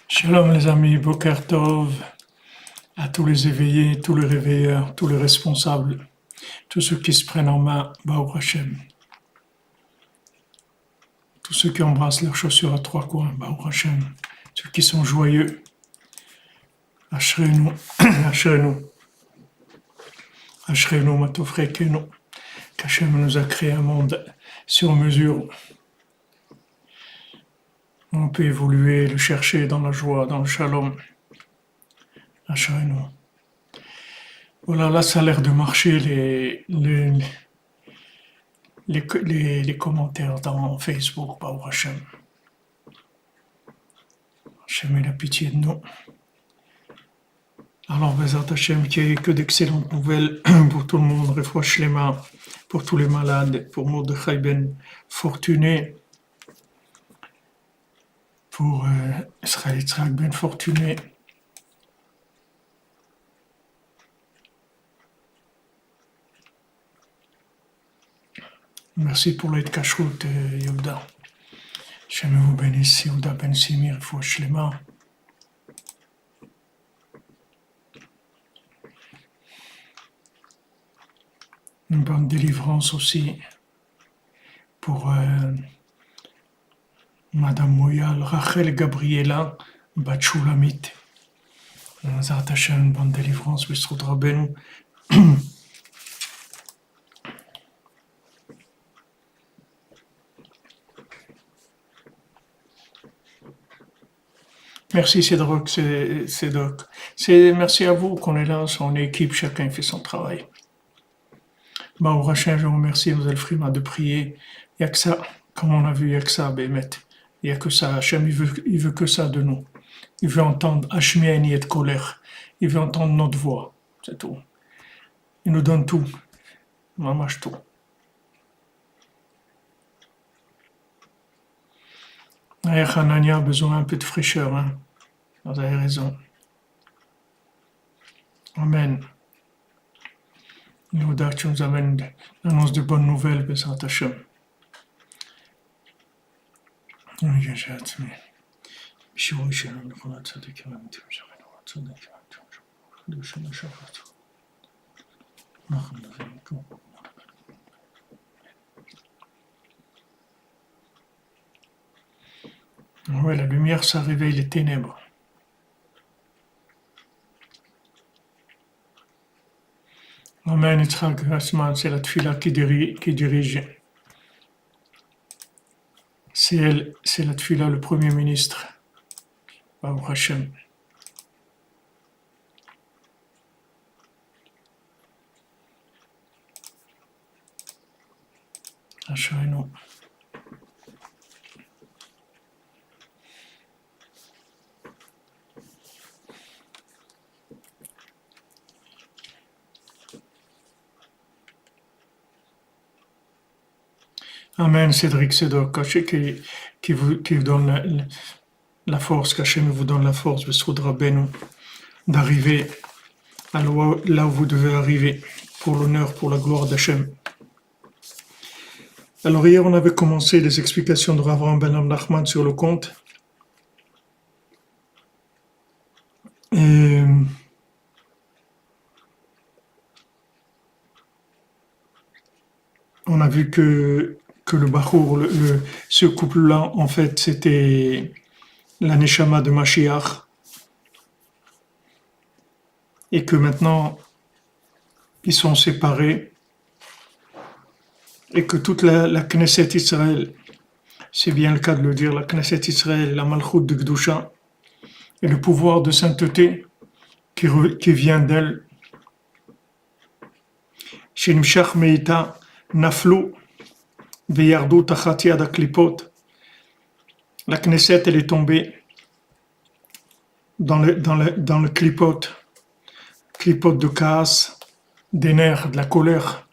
Shalom les amis, Boker Tov, à tous les éveillés, tous les réveilleurs, tous les responsables, tous ceux qui se prennent en main, Baruch Hashem. Tous ceux qui embrassent leurs chaussures à trois coins, Baruch Hashem. Ceux qui sont joyeux, Ashrenu, Ashrenu, Ashrenu, Matofrekenu, qu'Hashem nous a créé un monde sur mesure. On peut évoluer, le chercher dans la joie, dans le shalom. Ashrenu. Voilà, là ça a l'air de marcher les commentaires dans Facebook, Baruch Hashem. Hashem ait la pitié de nous. Alors, Bezat Hashem, qu'il n'y ait que d'excellentes nouvelles pour tout le monde, Refoua Shlema, pour tous les malades, pour Mordechai Ben Fortuné, pour Israël Yitzhak Ben Fortuné. Merci pour l'aide cacheroute, Yehuda. Hashem vous bénisse, Yehuda Ben Simir, Refoua Shlema. Une bonne délivrance aussi pour Madame Moyal, Rachel Gabriela, Batshulamit. Bezat Hashem, une bonne délivrance, B'Zchut Rabbeinu. Merci Cédroc, Cédoc. Merci à vous qu'on est là, on est équipe, chacun fait son travail. Baruch Hashem, je vous remercie, vous Frima, de prier. Il n'y a que ça, comme on a vu, il n'y a que ça, Bémet. Il n'y a que ça. Hachem, il veut que ça de nous. Il veut entendre Hashmiani et colère. Il veut entendre notre voix. C'est tout. Il nous donne tout. Mamash tout. Hanania a besoin un peu de fraîcheur. Hein. Vous avez raison. Amen. Yehuda, tu nous amènes l'annonce de bonnes nouvelles, Bezat Hashem. Ouais, la lumière, ça réveille les ténèbres. Amen, Yitzhak Gassman, c'est la tfila qui dirige. C'est elle, c'est la tfila, le Premier ministre. Baruch Hashem. Ashrenu. Amen, Cédric Cédoc, qui vous donne la force, qu'Hachem vous donne la force, B'Zchut Rabbeinu, d'arriver là où vous devez arriver, pour l'honneur, pour la gloire d'Hachem. Alors hier, on avait commencé les explications de Rav Ben Nachman sur le compte. Et on a vu que le Bachour, ce couple-là, en fait, c'était la Neshama de Mashiach. Et que maintenant, ils sont séparés. Et que toute la Knesset Israël, c'est bien le cas de le dire, la Knesset Israël, la Malchut de Gdusha, et le pouvoir de sainteté qui vient d'elle. Shenimshach Meita Naflu Veyardu Tachat Yad HaKlipot. La Knesset, elle est tombée dans le klipot de Kaas, des nerfs, de la colère,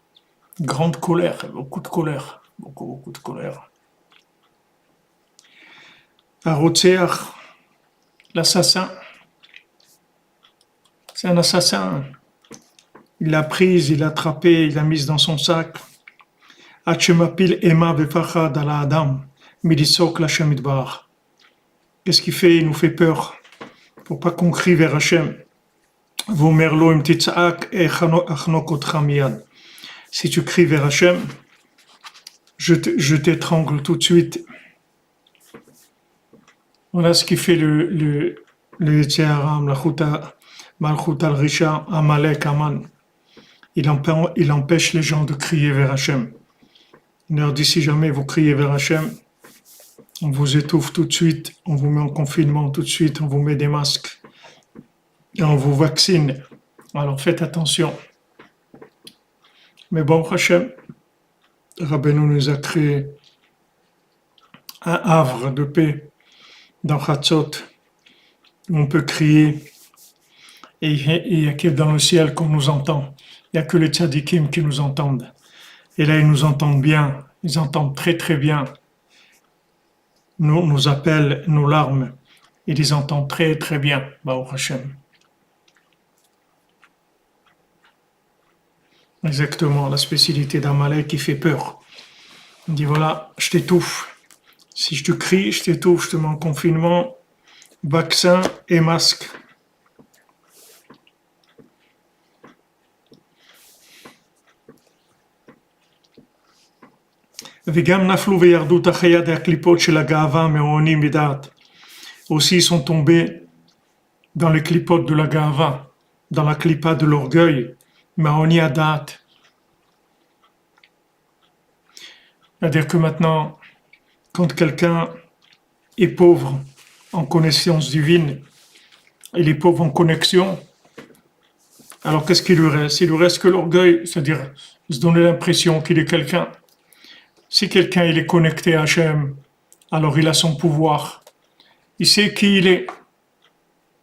grande colère, beaucoup de colère, beaucoup de colère. Arotseach, l'assassin, c'est un assassin. Il l'a prise, il l'a attrapée, il l'a mise dans son sac. Hachemapil Ema Vefachad ala Adam, Midisok l'Hashem Idbar. Qu'est-ce qu'il fait? Il nous fait peur. Pour pas qu'on crie vers Hachem. Vomerlo im titzaak et achnokotcha miyad. Si tu cries vers Hachem, je t'étrangle tout de suite. Voilà ce qui fait le Yetzer Malchut al-Risha, Amalek, Aman. Il empêche les gens de crier vers Hachem. Il leur dit, si jamais vous criez vers Hachem, on vous étouffe tout de suite, on vous met en confinement tout de suite, on vous met des masques et on vous vaccine. Alors faites attention. Mais bon, Hachem, Rabbeinu nous a créé un havre de paix dans Chatzot, où on peut crier, et il n'y a que dans le ciel qu'on nous entend. Il n'y a que les tzadikim qui nous entendent. Et là, ils nous entendent bien, ils entendent très très bien nos appels, nos larmes. Ils les entendent très très bien, Baruch Hashem. Exactement, la spécialité d'Amalek qui fait peur. Il dit voilà, je t'étouffe. Si je te crie, je t'étouffe, je te mets en confinement, vaccin et masque. Aussi ils sont tombés dans les clipotes de la Gava, dans la clipa de l'orgueil, Maoni Adat. C'est-à-dire que maintenant, quand quelqu'un est pauvre en connaissance divine, il est pauvre en connexion, alors qu'est-ce qu'il lui reste? Il lui reste que l'orgueil, c'est-à-dire se donner l'impression qu'il est quelqu'un. Si quelqu'un il est connecté à Hachem, alors il a son pouvoir. Il sait qui il est.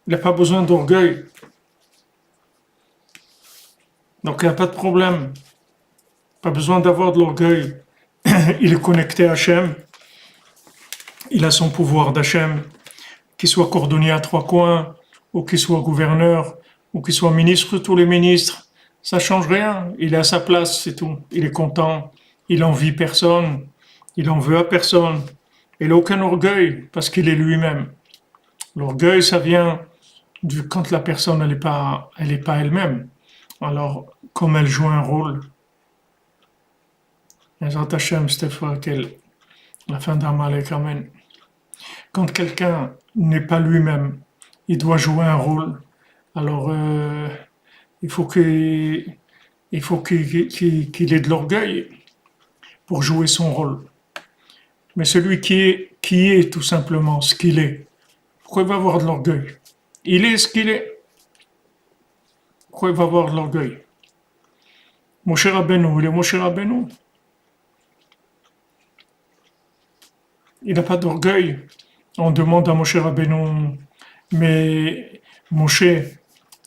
Il n'a pas besoin d'orgueil. Donc il n'y a pas de problème. Pas besoin d'avoir de l'orgueil. Il est connecté à Hachem. Il a son pouvoir d'Hachem. Qu'il soit cordonnier à trois coins, ou qu'il soit gouverneur, ou qu'il soit ministre de tous les ministres. Ça ne change rien. Il est à sa place, c'est tout. Il est content. Il n'envie personne. Il n'en veut à personne. Il n'a aucun orgueil parce qu'il est lui-même. L'orgueil, ça vient quand la personne elle est pas elle-même. Alors, comme elle joue un rôle, Hashem, la fin d'Amalek, Amen. Quand quelqu'un n'est pas lui-même, il doit jouer un rôle. Alors, il faut qu'il ait de l'orgueil pour jouer son rôle. Mais celui qui est tout simplement ce qu'il est, pourquoi il va avoir de l'orgueil? Il est ce qu'il est. Pourquoi il va avoir de l'orgueil? Moshe Rabbeinu, il est Moshe Rabbeinu. Il n'a pas d'orgueil. On demande à Moshe Rabbeinu, mais Moshe,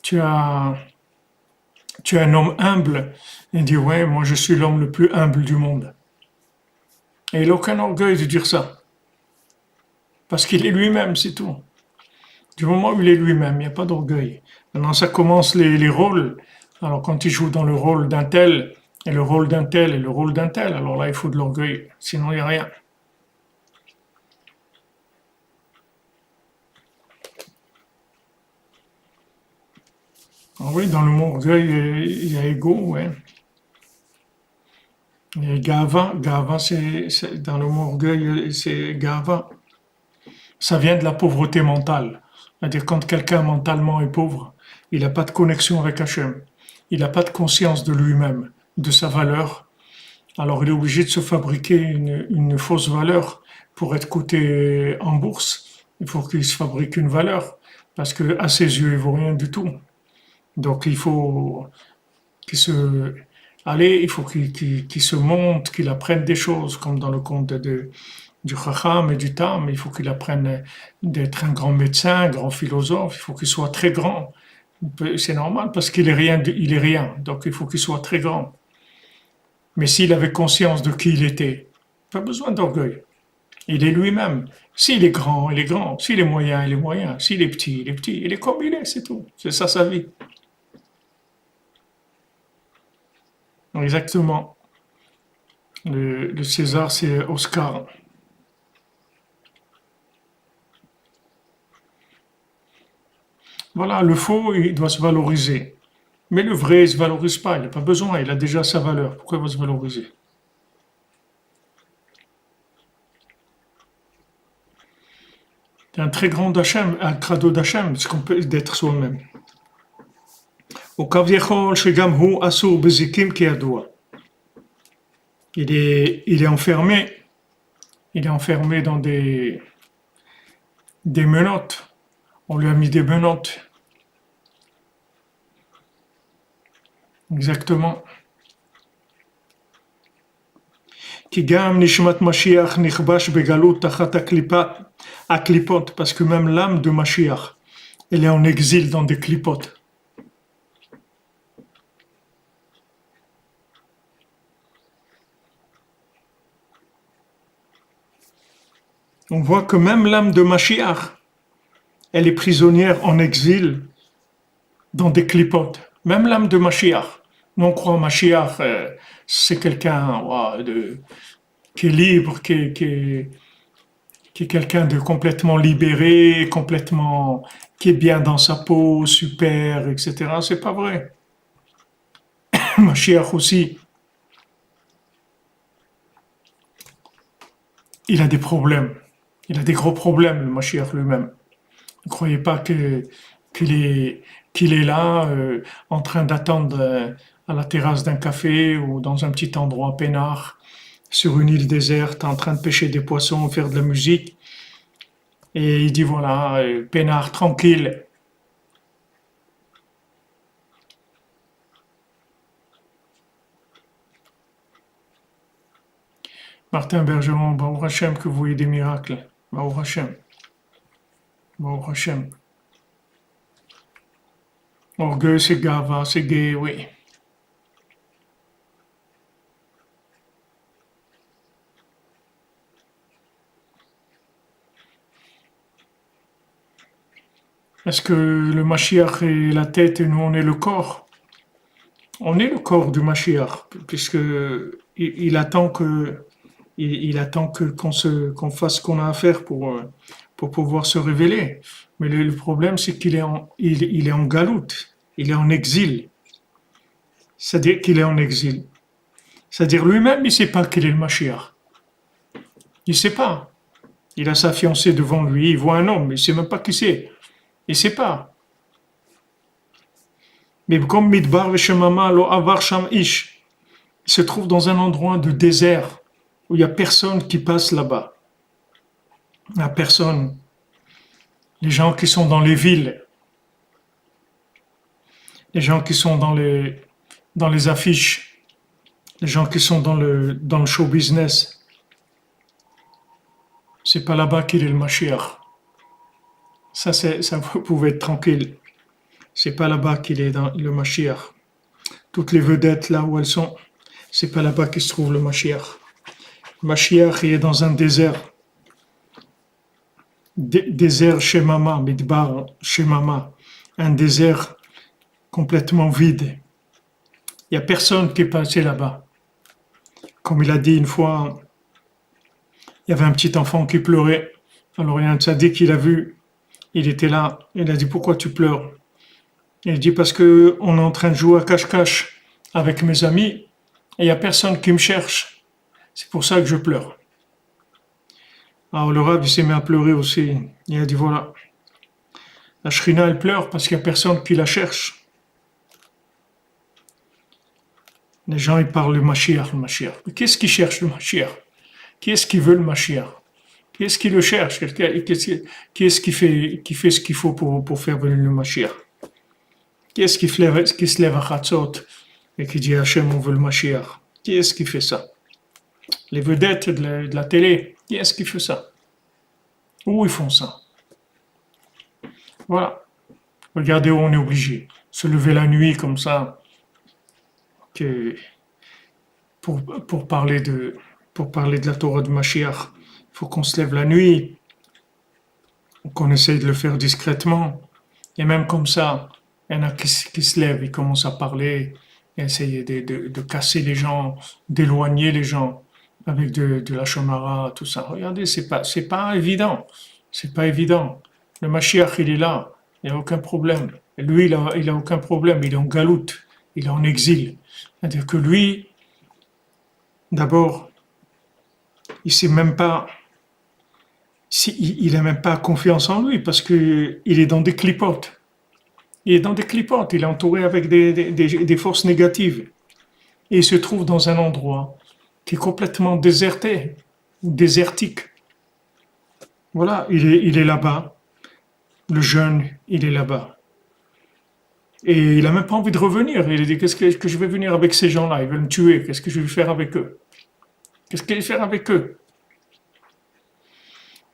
tu as un homme humble. Il dit, ouais, moi je suis l'homme le plus humble du monde. Et il n'a aucun orgueil de dire ça. Parce qu'il est lui-même, c'est tout. Du moment où il est lui-même, il n'y a pas d'orgueil. Maintenant, ça commence les rôles. Alors, quand il joue dans le rôle d'un tel, et le rôle d'un tel, et le rôle d'un tel, alors là, il faut de l'orgueil. Sinon, il n'y a rien. Ah oui, dans le mot orgueil, il y a ego, ouais. Il y a gava. Gava, dans le mot orgueil, c'est gava. Ça vient de la pauvreté mentale. C'est-à-dire quand quelqu'un mentalement est pauvre, il n'a pas de connexion avec Hachem. Il n'a pas de conscience de lui-même, de sa valeur. Alors il est obligé de se fabriquer une fausse valeur pour être coté en bourse. Il faut qu'il se fabrique une valeur parce que à ses yeux, il vaut rien du tout. Donc il faut il faut qu'il se montre, qu'il apprenne des choses, comme dans le conte du Chacham et du Tam. Il faut qu'il apprenne d'être un grand médecin, un grand philosophe. Il faut qu'il soit très grand. C'est normal parce qu'il est rien, il est rien. Donc il faut qu'il soit très grand. Mais s'il avait conscience de qui il était, pas besoin d'orgueil. Il est lui-même. S'il est grand, il est grand. S'il est moyen, il est moyen. S'il est petit, il est petit. Il est comme il est, c'est tout. C'est ça sa vie. Exactement. Le César, c'est Oscar. Voilà, le faux, il doit se valoriser. Mais le vrai, il ne se valorise pas, il n'a pas besoin, il a déjà sa valeur. Pourquoi il va se valoriser? C'est un très grand Hachem, un cadeau d'Hachem, ce qu'on peut d'être soi-même. וכביכול שגם הוא אסור בזיקים כידוע. Il est enfermé, il est enfermé dans des menottes. On lui a mis des menottes. Exactement. כי גם נשמת משיח נכבש בגלות תחת הקליפות, parce que même l'âme de Mashiach, elle est en exil dans des clipotes. On voit que même l'âme de Mashiach, elle est prisonnière en exil dans des clipotes. Même l'âme de Mashiach. Nous, on croit Mashiach, c'est quelqu'un qui est libre, qui est quelqu'un de complètement libéré, qui est bien dans sa peau, super, etc. C'est pas vrai. Mashiach aussi, il a des problèmes. Il a des gros problèmes, le Mashiach lui-même. Ne croyez pas qu'il est là, en train d'attendre à la terrasse d'un café ou dans un petit endroit peinard, sur une île déserte, en train de pêcher des poissons, faire de la musique. Et il dit voilà, peinard, tranquille. Martin Bergeron, Baruch Hashem, que vous voyez des miracles. Baruch Hashem. Baruch Hashem. Orgueil, c'est gava, c'est gay, oui. Est-ce que le Mashiach est la tête et nous on est le corps? On est le corps du Mashiach, puisque il attend qu'on fasse ce qu'on a à faire pour pouvoir se révéler. Mais le problème, c'est qu'il est en galoute, il est en exil. C'est-à-dire qu'il est en exil. C'est-à-dire lui-même, il ne sait pas qu'il est le Mashiach. Il ne sait pas. Il a sa fiancée devant lui, il voit un homme, il ne sait même pas qui c'est. Il ne sait pas. Mais comme Midbar Veshemama lo avar sham ish, il se trouve dans un endroit de désert où il n'y a personne qui passe là-bas. Il n'y a personne. Les gens qui sont dans les villes, les gens qui sont dans les affiches, les gens qui sont dans le show business, c'est pas là-bas qu'il est le Mashiach. Ça, vous pouvez être tranquille. C'est pas là-bas qu'il est dans le Mashiach. Toutes les vedettes là où elles sont, c'est pas là-bas qu'il se trouve le Mashiach. Le Mashiach, il est dans un désert. Désert chez Mama, Midbar chez Mama. Un désert complètement vide. Il n'y a personne qui est passé là-bas. Comme il a dit une fois, il y avait un petit enfant qui pleurait. Alors il y a un tzaddik qui l'a vu. Il était là. Il a dit, pourquoi tu pleures? Il dit, parce que on est en train de jouer à cache-cache avec mes amis et il n'y a personne qui me cherche. C'est pour ça que je pleure. Alors le Rav, il s'est mis à pleurer aussi. Il a dit, voilà, la Shrina, elle pleure parce qu'il n'y a personne qui la cherche. Les gens, ils parlent du Mashiach, le Mashiach. Mais qu'est-ce qui cherche le Mashiach? Qui est-ce qui veut le Mashiach? Qui est-ce qui le cherche? Qui est-ce qui fait ce qu'il faut pour faire venir le Mashiach? Qui est-ce qui se lève à Chatzot et qui dit Hachem, on veut le Mashiach? Qui est-ce qui fait ça? Les vedettes de la télé, qui est-ce qui fait ça? Où ils font ça? Voilà. Regardez où on est obligé. Se lever la nuit comme ça pour parler de la Torah de Mashiach. Il faut qu'on se lève la nuit, qu'on essaye de le faire discrètement. Et même comme ça, il y en a qui se lèvent, ils commencent à parler, et essayer de casser les gens, d'éloigner les gens avec de la shomara, tout ça. Regardez, c'est pas évident. C'est pas évident. Le Mashiach, il est là. il n'y a aucun problème. Et lui, il a aucun problème, il est en galoute, il est en exil. C'est-à-dire que lui, d'abord, il sait même pas, il a même pas confiance en lui parce que il est dans des clipotes. Il est dans des clipotes, il est entouré avec des forces négatives. Et il se trouve dans un endroit qui est complètement déserté, désertique. Voilà, il est là-bas. Le jeune, il est là-bas. Et il a même pas envie de revenir. Il a dit, qu'est-ce que je vais venir avec ces gens-là? Ils veulent me tuer. Qu'est-ce que je vais faire avec eux? Qu'est-ce qu'il va faire avec eux?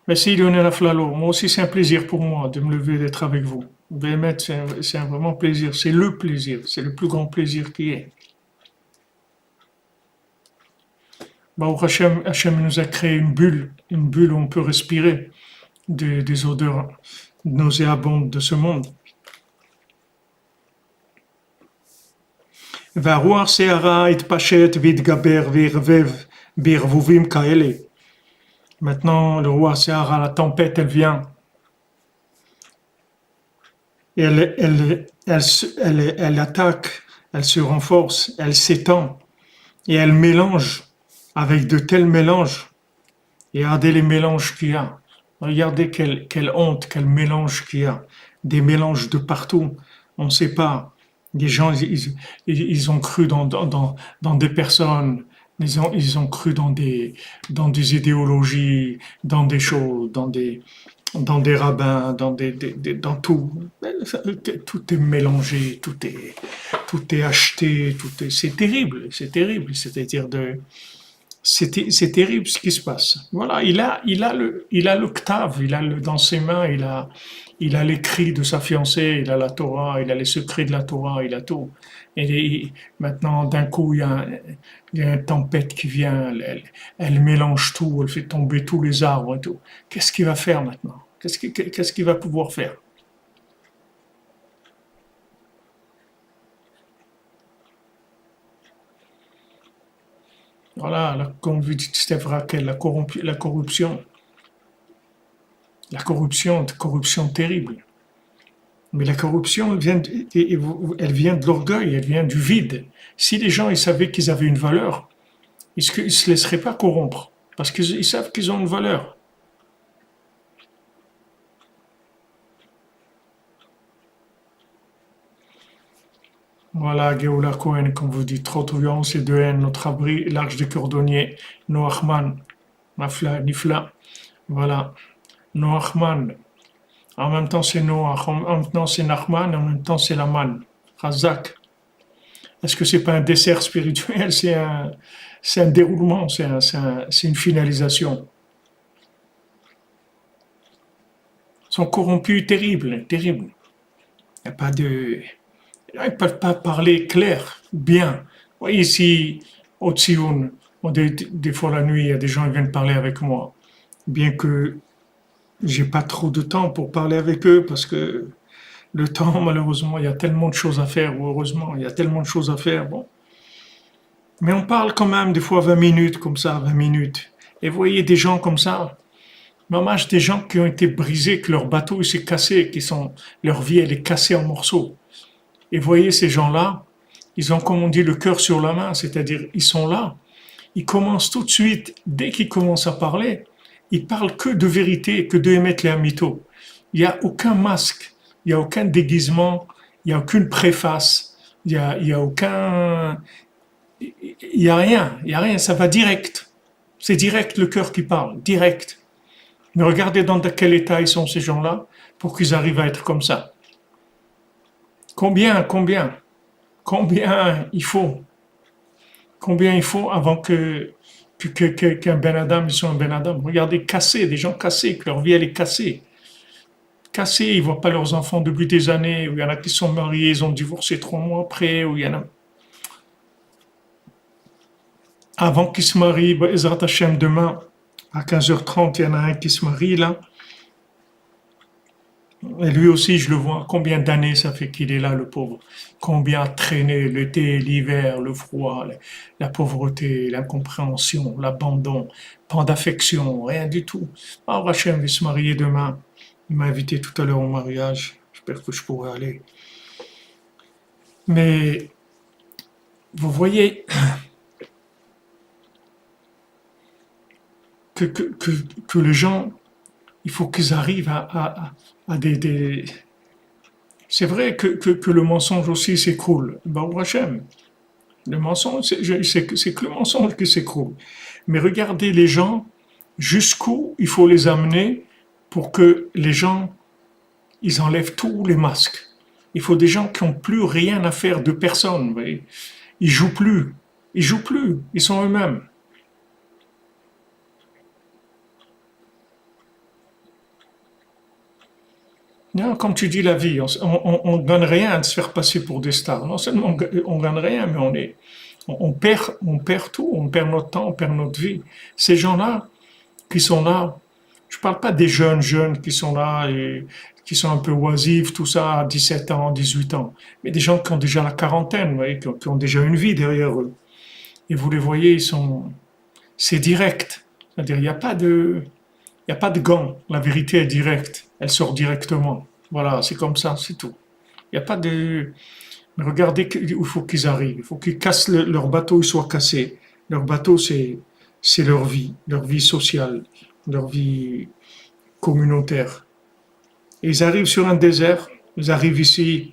Merci Lionel Aflalo. Moi aussi, c'est un plaisir pour moi de me lever, d'être avec vous. Bémet, c'est un vraiment plaisir. C'est le plaisir. C'est le plus grand plaisir qui est. Baruch Hashem, Hashem nous a créé une bulle où on peut respirer des odeurs nauséabondes de ce monde. והרוח סערה התפשט והתגבר וערבב בערבובים כאלה. Maintenant, le roi Sahara, la tempête, elle vient. Et elle attaque, elle se renforce, elle s'étend. Et elle mélange avec de tels mélanges. Et regardez les mélanges qu'il y a. Regardez quelle honte, quel mélange qu'il y a. Des mélanges de partout. On ne sait pas. Les gens, ils ont cru dans des personnes, ils ont cru dans des idéologies, dans des choses, dans des rabbins, dans tout. Tout est mélangé, tout est acheté, c'est terrible. C'est-à-dire c'est terrible ce qui se passe. Voilà, il a l'octave, dans ses mains, il a l'écrit de sa fiancée, il a la Torah, il a les secrets de la Torah, il a tout. Et maintenant, d'un coup, il y a une tempête qui vient, elle mélange tout, elle fait tomber tous les arbres et tout. Qu'est-ce qu'il va faire maintenant? Qu'est-ce qu'il va pouvoir faire? Voilà, comme vous dites, c'est vrai que la corruption terrible. Mais la corruption, elle vient de l'orgueil, elle vient du vide. Si les gens ils savaient qu'ils avaient une valeur, ils ne se laisseraient pas corrompre, parce qu'ils savent qu'ils ont une valeur. Voilà, Géoula Cohen, comme vous dites, trop de violence et de haine, notre abri, l'arche des cordonniers, Noachman, Mafla, Nifla, voilà, Noachman. En même temps, c'est Noach, en même temps, c'est Nachman, en même temps, c'est Laman. Razak. Est-ce que c'est pas un dessert spirituel? C'est un déroulement, c'est une finalisation. Ils sont corrompus, terrible, terrible. Il n'y a pas de, ils ne peuvent pas parler clair, bien. Vous voyez ici, au Tsioun, des fois la nuit, il y a des gens qui viennent parler avec moi. Bien que j'ai pas trop de temps pour parler avec eux parce que le temps, malheureusement, il y a tellement de choses à faire, ou heureusement, il y a tellement de choses à faire. Bon. Mais on parle quand même des fois 20 minutes, comme ça, 20 minutes. Et vous voyez des gens comme ça, dommage des gens qui ont été brisés, que leur bateau il s'est cassé, leur vie elle est cassée en morceaux. Et vous voyez ces gens-là, ils ont, comme on dit, le cœur sur la main, c'est-à-dire ils sont là, ils commencent tout de suite, dès qu'ils commencent à parler, ils parlent que de vérité, que de émettre les mythos. Il n'y a aucun masque, il n'y a aucun déguisement, il n'y a aucune préface, il y a aucun, il y a rien, ça va direct. C'est direct le cœur qui parle, direct. Mais regardez dans quel état ils sont ces gens-là pour qu'ils arrivent à être comme ça. Combien il faut, combien il faut avant qu'un Ben Adam soit un Ben Adam. Regardez, cassés, des gens cassés, que leur vie elle est cassée. Cassés, ils ne voient pas leurs enfants depuis des années, ou il y en a qui sont mariés, ils ont divorcé 3 mois après, ou il y en a avant qu'ils se marient, Ezrat Hashem, demain, à 15h30, il y en a un qui se marie là. Et lui aussi, je le vois. Combien d'années ça fait qu'il est là, le pauvre? Combien a traîné l'été, l'hiver, le froid, la pauvreté, l'incompréhension, l'abandon, pas d'affection, rien du tout. Ah, Hachem va se marier demain. Il m'a invité tout à l'heure au mariage. j'espère que je pourrai aller. Mais vous voyez que, que, que, que les gens, il faut qu'ils arrivent à des... C'est vrai que le mensonge aussi s'écroule. Baruch Hashem. Le mensonge, c'est que le mensonge qui s'écroule. Mais regardez les gens, jusqu'où il faut les amener pour que les gens, ils enlèvent tous les masques. Il faut des gens qui n'ont plus rien à faire de personne. Vous voyez. Ils jouent plus. Ils jouent plus. Ils sont eux-mêmes. Non, comme tu dis, la vie, on gagne rien à se faire passer pour des stars. Non seulement on gagne rien, mais on perd tout. On perd notre temps, on perd notre vie. Ces gens-là, qui sont là, je parle pas des jeunes qui sont là et qui sont un peu oisifs, tout ça, à 17 ans, 18 ans, mais des gens qui ont déjà la quarantaine, vous voyez, qui ont déjà une vie derrière eux. Et vous les voyez, c'est direct. C'est-à-dire, il y a pas de gants. La vérité est directe. Elle sort directement. Voilà, c'est comme ça, c'est tout. Il n'y a pas de, mais regardez où il faut qu'ils arrivent. Il faut qu'ils cassent leur bateau, il soit cassé. Leur bateau, c'est leur vie sociale, leur vie communautaire. Et ils arrivent sur un désert. Ils arrivent ici,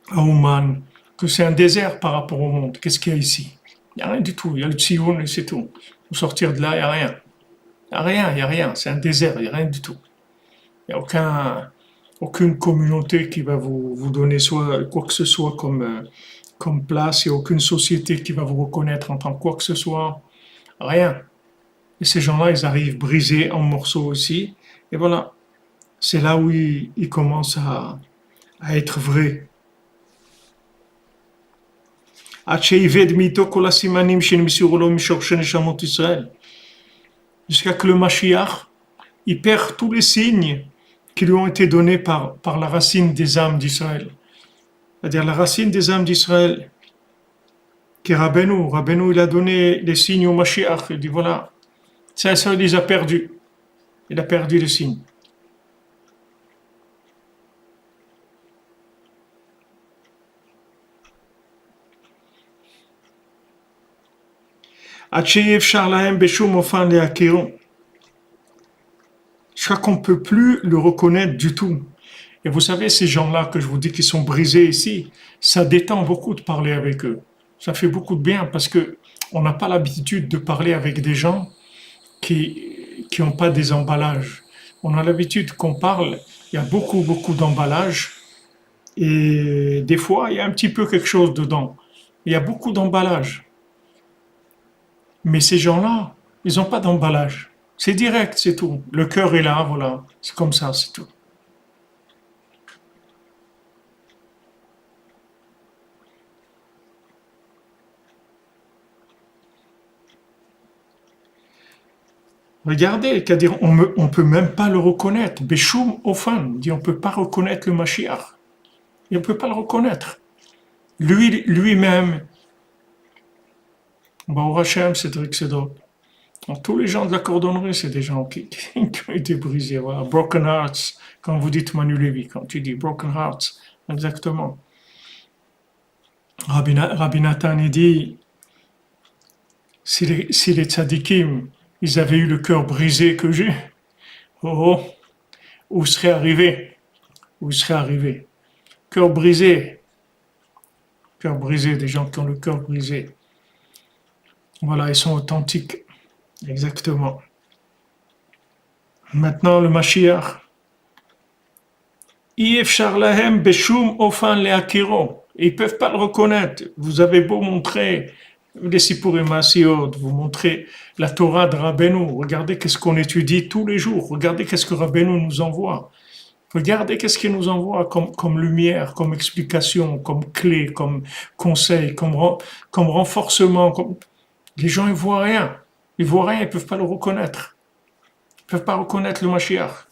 à Oman, que c'est un désert par rapport au monde. Qu'est-ce qu'il y a ici? Il n'y a rien du tout. Il y a le Tsioun et c'est tout. Pour sortir de là, il n'y a rien. Il n'y a rien, il n'y a rien. C'est un désert, il n'y a rien du tout. Il n'y a aucune communauté qui va vous donner soit quoi que ce soit comme place. Il n'y a aucune société qui va vous reconnaître en tant que quoi que ce soit. Rien. Et ces gens-là, ils arrivent brisés en morceaux aussi. Et voilà. C'est là où ils commencent à être vrais. Jusqu'à que le Mashiach, il perd tous les signes qui lui ont été donnés par la racine des âmes d'Israël. C'est-à-dire la racine des âmes d'Israël, qui est Rabbeinu. Rabbeinu, il a donné les signes au Mashiach. Il dit voilà, ça, il les a perdus. Il a perdu les signes. Jusqu'à qu'on ne peut plus le reconnaître du tout. Et vous savez, ces gens-là que je vous dis qui sont brisés ici, ça détend beaucoup de parler avec eux. Ça fait beaucoup de bien parce que on n'a pas l'habitude de parler avec des gens qui n'ont pas des emballages. On a l'habitude qu'on parle, il y a beaucoup d'emballages et des fois, il y a un petit peu quelque chose dedans. Il y a beaucoup d'emballage. Mais ces gens-là, ils n'ont pas d'emballage. C'est direct, c'est tout. Le cœur est là, voilà. C'est comme ça, c'est tout. Regardez, c'est-à-dire on peut même pas le reconnaître. Beshoum Ofan dit on peut pas reconnaître le Mashiach. Et on peut pas le reconnaître. Lui-même, Baruch Hashem, Cédric Sedok. Tous les gens de la cordonnerie, c'est des gens qui ont été brisés. Voilà. Broken hearts, quand vous dites Manu Lévy, quand tu dis broken hearts, exactement. Rabbi Nathan dit si les tzadikim, ils avaient eu le cœur brisé que j'ai, oh, où serait arrivé? Où serait arrivé? Cœur brisé, des gens qui ont le cœur brisé. Voilà, ils sont authentiques. Exactement. Maintenant, le Mashiach. Ils ne peuvent pas le reconnaître. Vous avez beau montrer les Sipurim Asiot, vous montrez la Torah de Rabbeinu. Regardez qu'est-ce qu'on étudie tous les jours. Regardez qu'est-ce que Rabbeinu nous envoie. Regardez qu'est-ce qu'il nous envoie comme lumière, comme explication, comme clé, comme conseil, comme renforcement. Les gens, ils voient rien. Ils voient rien, ils ne peuvent pas le reconnaître. Ils ne peuvent pas reconnaître le Mashiach.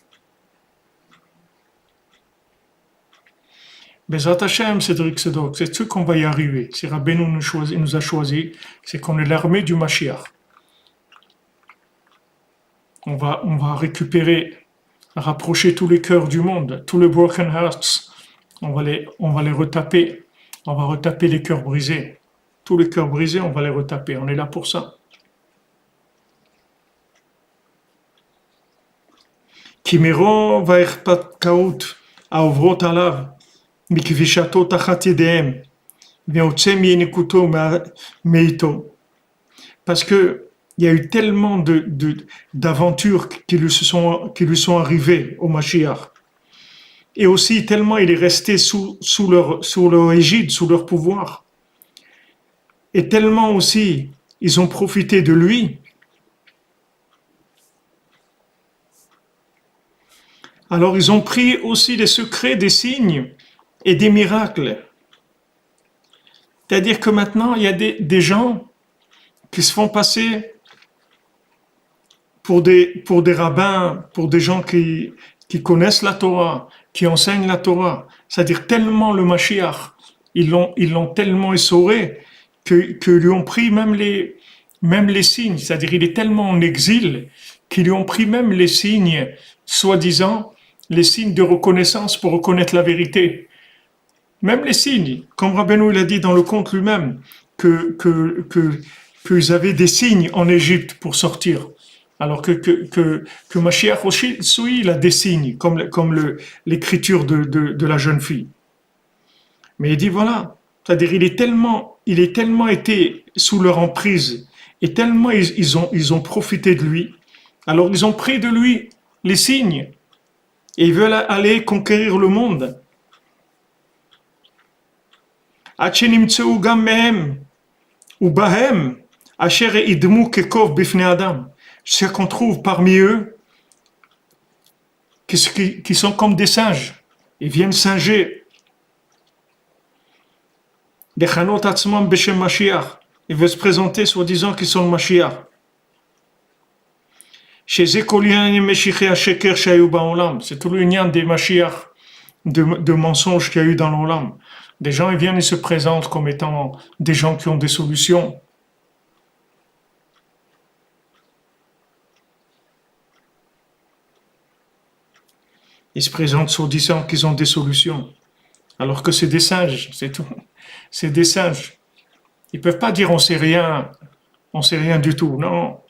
Bezrat Hashem, Cédric Sedok, c'est ce qu'on va y arriver. Si Rabbeinu nous a choisi, c'est qu'on est l'armée du Mashiach. On va récupérer rapprocher tous les cœurs du monde, tous les broken hearts. On va les retaper. On va retaper les cœurs brisés. Tous les cœurs brisés, on va les retaper. On est là pour ça. כי מרוב ההרפתקאות העוברות עליו מכבישתו תחת ידיהם ויוצא מינקותו מאיתו. Parce que il y a eu tellement d'aventures qui lui sont arrivées au Mashiach. Et aussi tellement il est resté sous leur égide, sous leur pouvoir. Et tellement aussi ils ont profité de lui. Alors ils ont pris aussi des secrets, des signes et des miracles. C'est-à-dire que maintenant, il y a des gens qui se font passer pour des rabbins, pour des gens qui connaissent la Torah, qui enseignent la Torah. C'est-à-dire tellement le Mashiach, ils l'ont tellement essoré que lui ont pris même les signes. C'est-à-dire il est tellement en exil qu'ils lui ont pris même les signes, soi-disant, les signes de reconnaissance pour reconnaître la vérité. Même les signes, comme Rabbeinu il a dit dans le conte lui-même, qu'ils avaient des signes en Égypte pour sortir. Alors que Mashiach aussi, il a des signes, comme l'écriture de la jeune fille. Mais il dit voilà, c'est-à-dire il est tellement été sous leur emprise, et tellement ils ont profité de lui, alors ils ont pris de lui les signes, et ils veulent aller conquérir le monde. C'est qu'on trouve parmi eux qui sont comme des singes. Ils viennent singer. Ils veulent se présenter soi-disant qu'ils sont le Mashiach. C'est tout l'union des Mashiach, de mensonges qu'il y a eu dans l'Olam. Des gens, ils viennent et se présentent comme étant des gens qui ont des solutions. Ils se présentent soi-disant qu'ils ont des solutions. Alors que c'est des singes, c'est tout. C'est des singes. Ils peuvent pas dire on sait rien du tout. Non.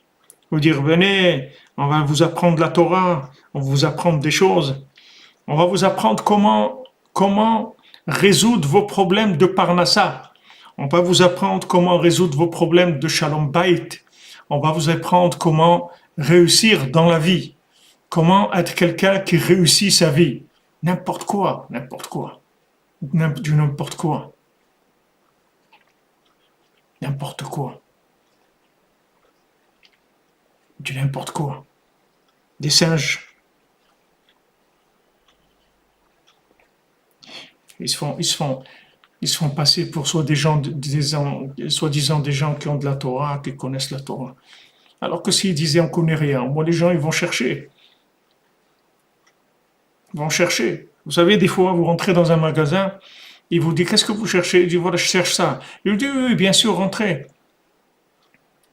Vous dire venez, on va vous apprendre la Torah, on va vous apprendre des choses. On va vous apprendre comment résoudre vos problèmes de Parnassa. On va vous apprendre comment résoudre vos problèmes de Shalom Bayit. On va vous apprendre comment réussir dans la vie. Comment être quelqu'un qui réussit sa vie. N'importe quoi. Du n'importe quoi. N'importe quoi. Du n'importe quoi. Des singes. Ils se font passer pour soi-disant des gens qui ont de la Torah, qui connaissent la Torah. Alors que s'ils disaient on connaît rien, moi les gens ils vont chercher. Vous savez, des fois vous rentrez dans un magasin, il vous dit qu'est-ce que vous cherchez? Il dit voilà je cherche ça. Il vous dit oui, bien sûr rentrez.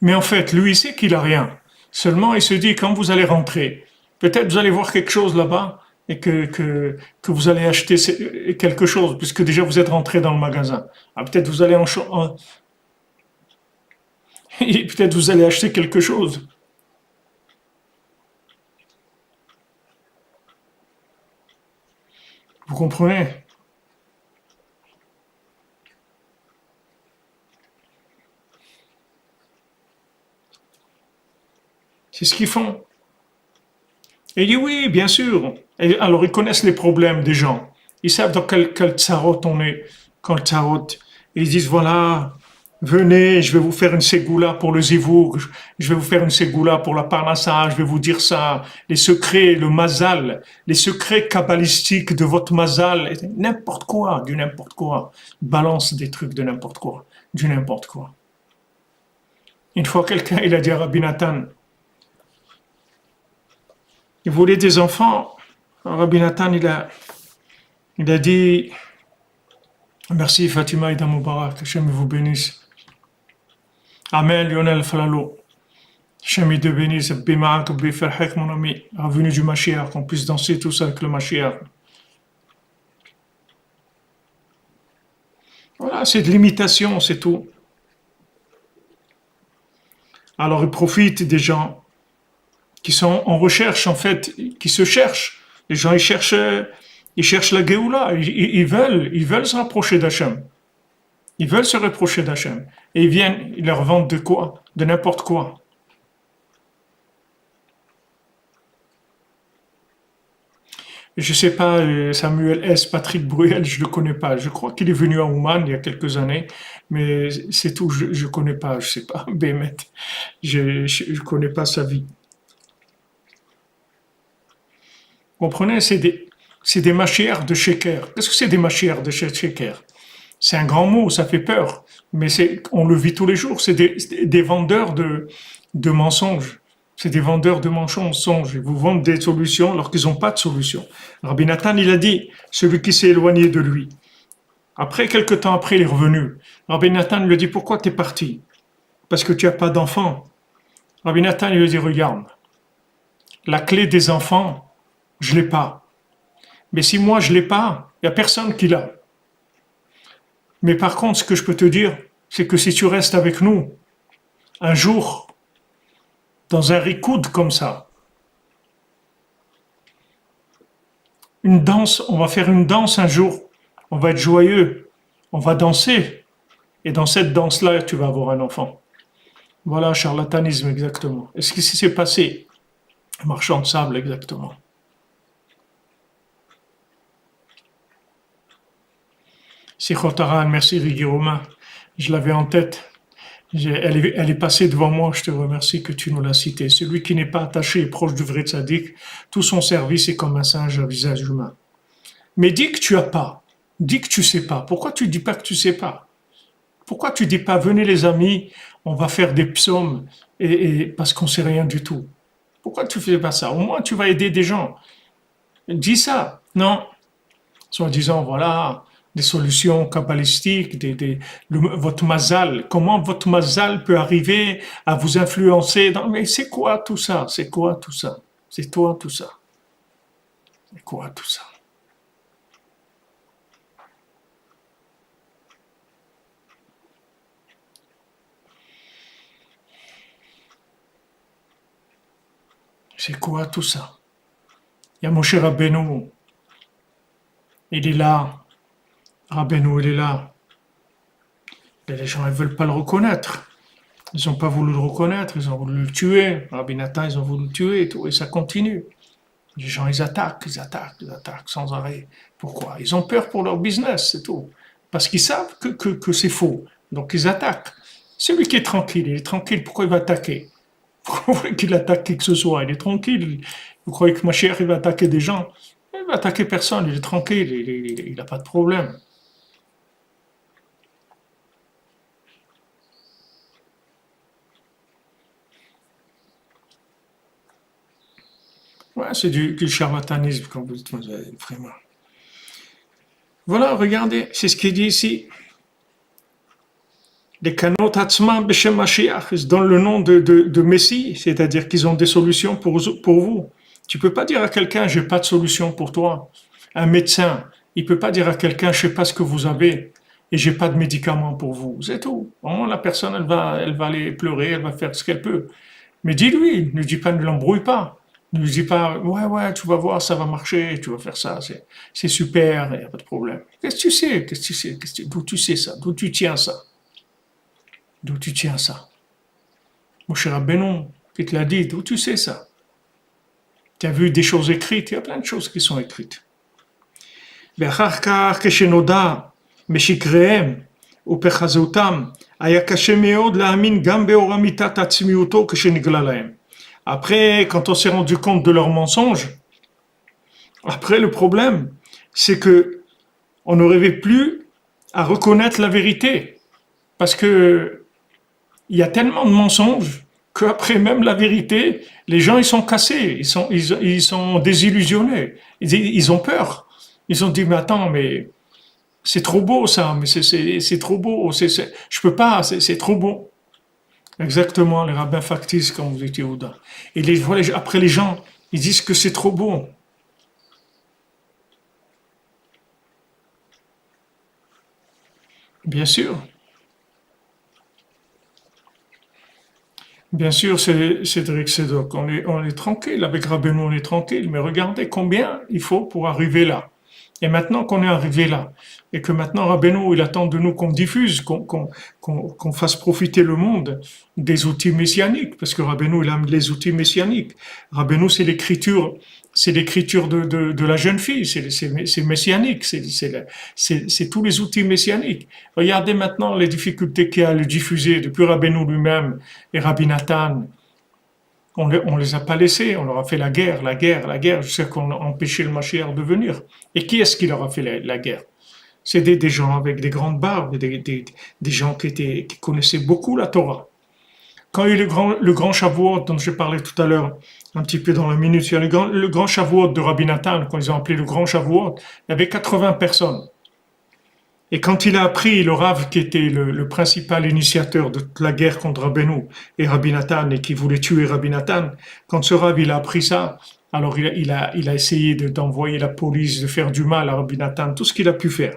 Mais en fait lui il sait qu'il a rien. Seulement il se dit quand vous allez rentrer, peut-être vous allez voir quelque chose là-bas. Et que vous allez acheter quelque chose, puisque déjà vous êtes rentré dans le magasin. Ah, peut-être vous allez peut-être vous allez acheter quelque chose. Vous comprenez? C'est ce qu'ils font. Et il dit oui, bien sûr. Et alors ils connaissent les problèmes des gens. Ils savent dans quel tsarot on est, quand le tsarot. Ils disent voilà, venez, je vais vous faire une ségoula pour le zivour, je vais vous faire une ségoula pour la parnassa, je vais vous dire ça, les secrets, le mazal, les secrets kabbalistiques de votre mazal, n'importe quoi, du n'importe quoi. Balance des trucs de n'importe quoi, du n'importe quoi. Une fois quelqu'un, il a dit à Rabbi Nathan, il voulait des enfants. Rabbi Nathan, il a dit, merci Fatima Ida Moubarak, que Hachem vous bénisse. Amen, Lionel Falalo. Chami de bénisse, Bimaak, Biferhek, mon ami, revenu du Mashiach, qu'on puisse danser tous avec le Mashiach. Voilà, c'est de l'imitation, c'est tout. Alors ils profitent des gens qui sont en recherche, en fait, qui se cherchent. Les gens, ils cherchent la Géoula, ils veulent se rapprocher d'Hachem. Ils veulent se rapprocher d'Hachem. Et ils viennent, ils leur vendent de quoi? De n'importe quoi. Je sais pas, Samuel S. Patrick Bruel, je le connais pas. Je crois qu'il est venu à Ouman il y a quelques années, mais c'est tout, je connais pas, je sais pas, Bémet. Je connais pas sa vie. Vous comprenez, c'est des machères de sheker. Qu'est-ce que c'est des machères de sheker? C'est un grand mot, ça fait peur, mais on le vit tous les jours. C'est des vendeurs de mensonges. C'est des vendeurs de mensonges. Ils vous vendent des solutions alors qu'ils n'ont pas de solution. Rabbi Nathan, il a dit, celui qui s'est éloigné de lui. Après, quelques temps après, il est revenu. Rabbi Nathan lui a dit, pourquoi tu es parti? Parce que tu n'as pas d'enfants. Rabbi Nathan, il lui a dit, regarde, la clé des enfants, je l'ai pas. Mais si moi je l'ai pas, il y a personne qui l'a. Mais par contre, ce que je peux te dire, c'est que si tu restes avec nous, un jour, dans un rikoud comme ça, une danse, on va faire une danse un jour, on va être joyeux, on va danser, et dans cette danse-là, tu vas avoir un enfant. Voilà, charlatanisme exactement. Et ce qui s'est passé, marchand de sable exactement. Sichotaran, merci Rigui Romain, je l'avais en tête. Elle est passée devant moi, je te remercie que tu nous l'as citée. Celui qui n'est pas attaché et proche du vrai tzaddik, tout son service est comme un singe à visage humain. Mais dis que tu as pas, dis que tu sais pas. Pourquoi tu dis pas que tu sais pas? Pourquoi tu dis pas, venez les amis, on va faire des psaumes, parce qu'on sait rien du tout? Pourquoi tu fais pas ça? Au moins tu vas aider des gens. Dis ça. Non. Soit disant, voilà, des solutions kabbalistiques, votre mazal. Comment votre mazal peut arriver à vous influencer mais c'est quoi tout ça? C'est quoi tout ça? C'est toi tout ça? C'est quoi tout ça? C'est quoi tout ça? Il y a Moshe Rabbeinu, il est là. Rabbeinu, il est là. Et les gens, ils veulent pas le reconnaître. Ils n'ont pas voulu le reconnaître, ils ont voulu le tuer. Rabbi Nathan, ils ont voulu le tuer et tout, et ça continue. Les gens, ils attaquent sans arrêt. Pourquoi? Ils ont peur pour leur business, c'est tout. Parce qu'ils savent que c'est faux. Donc ils attaquent. Celui qui est tranquille, il est tranquille, pourquoi il va attaquer? Pourquoi vous voulez qu'il attaque qui que ce soit? Il est tranquille. Vous croyez que ma chère, il va attaquer des gens? Il va attaquer personne, il est tranquille, il n'a pas de problème. Ouais, c'est du charlatanisme, comme vous dites, vraiment. Voilà, regardez, c'est ce qu'il dit ici. Les Kanot Hatzman Beshem Mashiach, ils donnent le nom de Messie, c'est-à-dire qu'ils ont des solutions pour vous. Tu peux pas dire à quelqu'un, j'ai pas de solution pour toi. Un médecin, il peut pas dire à quelqu'un, je sais pas ce que vous avez et j'ai pas de médicaments pour vous. C'est tout. Bon, la personne, elle va aller pleurer, elle va faire ce qu'elle peut. Mais dis-lui, ne dis pas, ne l'embrouille pas. Ne lui dis pas, ouais, tu vas voir, ça va marcher, tu vas faire ça, c'est super, il n'y a pas de problème. Qu'est-ce que tu sais? D'où tu sais ça? D'où tu tiens ça? D'où tu tiens ça? Mon cher Rabbeinu, qui te l'a dit, d'où tu sais ça? Tu as vu des choses écrites, il y a plein de choses qui sont écrites. ואחר כך כשנודע משקריהם ופחזותם, היה קשה מאוד להאמין גם באור אמיתת עצמיותו כשנגלה להם. Après, quand on s'est rendu compte de leurs mensonges, après le problème, c'est que on n'arrivait plus à reconnaître la vérité. Parce que il y a tellement de mensonges qu'après même la vérité, les gens ils sont cassés, ils sont désillusionnés, ils ont peur. Ils ont dit mais attends, mais c'est trop beau ça, mais c'est trop beau, je peux pas, c'est trop beau. Exactement, les rabbins factices, comme vous étiez Ouda. Et après les gens, ils disent que c'est trop beau. Bien sûr, bien sûr, c'est Cédric Sédoc. On est tranquille, avec Rabbeinu, on est tranquille. Mais regardez combien il faut pour arriver là. Et maintenant qu'on est arrivé là, et que maintenant Rabbeinu, il attend de nous qu'on diffuse, qu'on fasse profiter le monde des outils messianiques, parce que Rabbeinu, il aime les outils messianiques. Rabbeinu, c'est l'écriture de la jeune fille, c'est messianique, c'est tous les outils messianiques. Regardez maintenant les difficultés qu'il y a à le diffuser depuis Rabbeinu lui-même et Rabbi Nathan. On les a pas laissés, on leur a fait la guerre, jusqu'à qu'on a empêché le Mashiach de venir. Et qui est-ce qui leur a fait la guerre? C'est des gens avec des grandes barbes, des gens qui connaissaient beaucoup la Torah. Quand il y a eu le grand Shavuot dont je parlais tout à l'heure, un petit peu dans la minute, il y a le grand Shavuot de Rabbi Nathan, quand ils ont appelé le grand Shavuot, il y avait 80 personnes. Et quand il a appris, le Rav, qui était le principal initiateur de la guerre contre Rabbeinu et Rabbi Nathan, et qui voulait tuer Rabbi Nathan, quand ce Rav, il a appris ça, alors il a essayé d'envoyer la police, de faire du mal à Rabbi Nathan, tout ce qu'il a pu faire.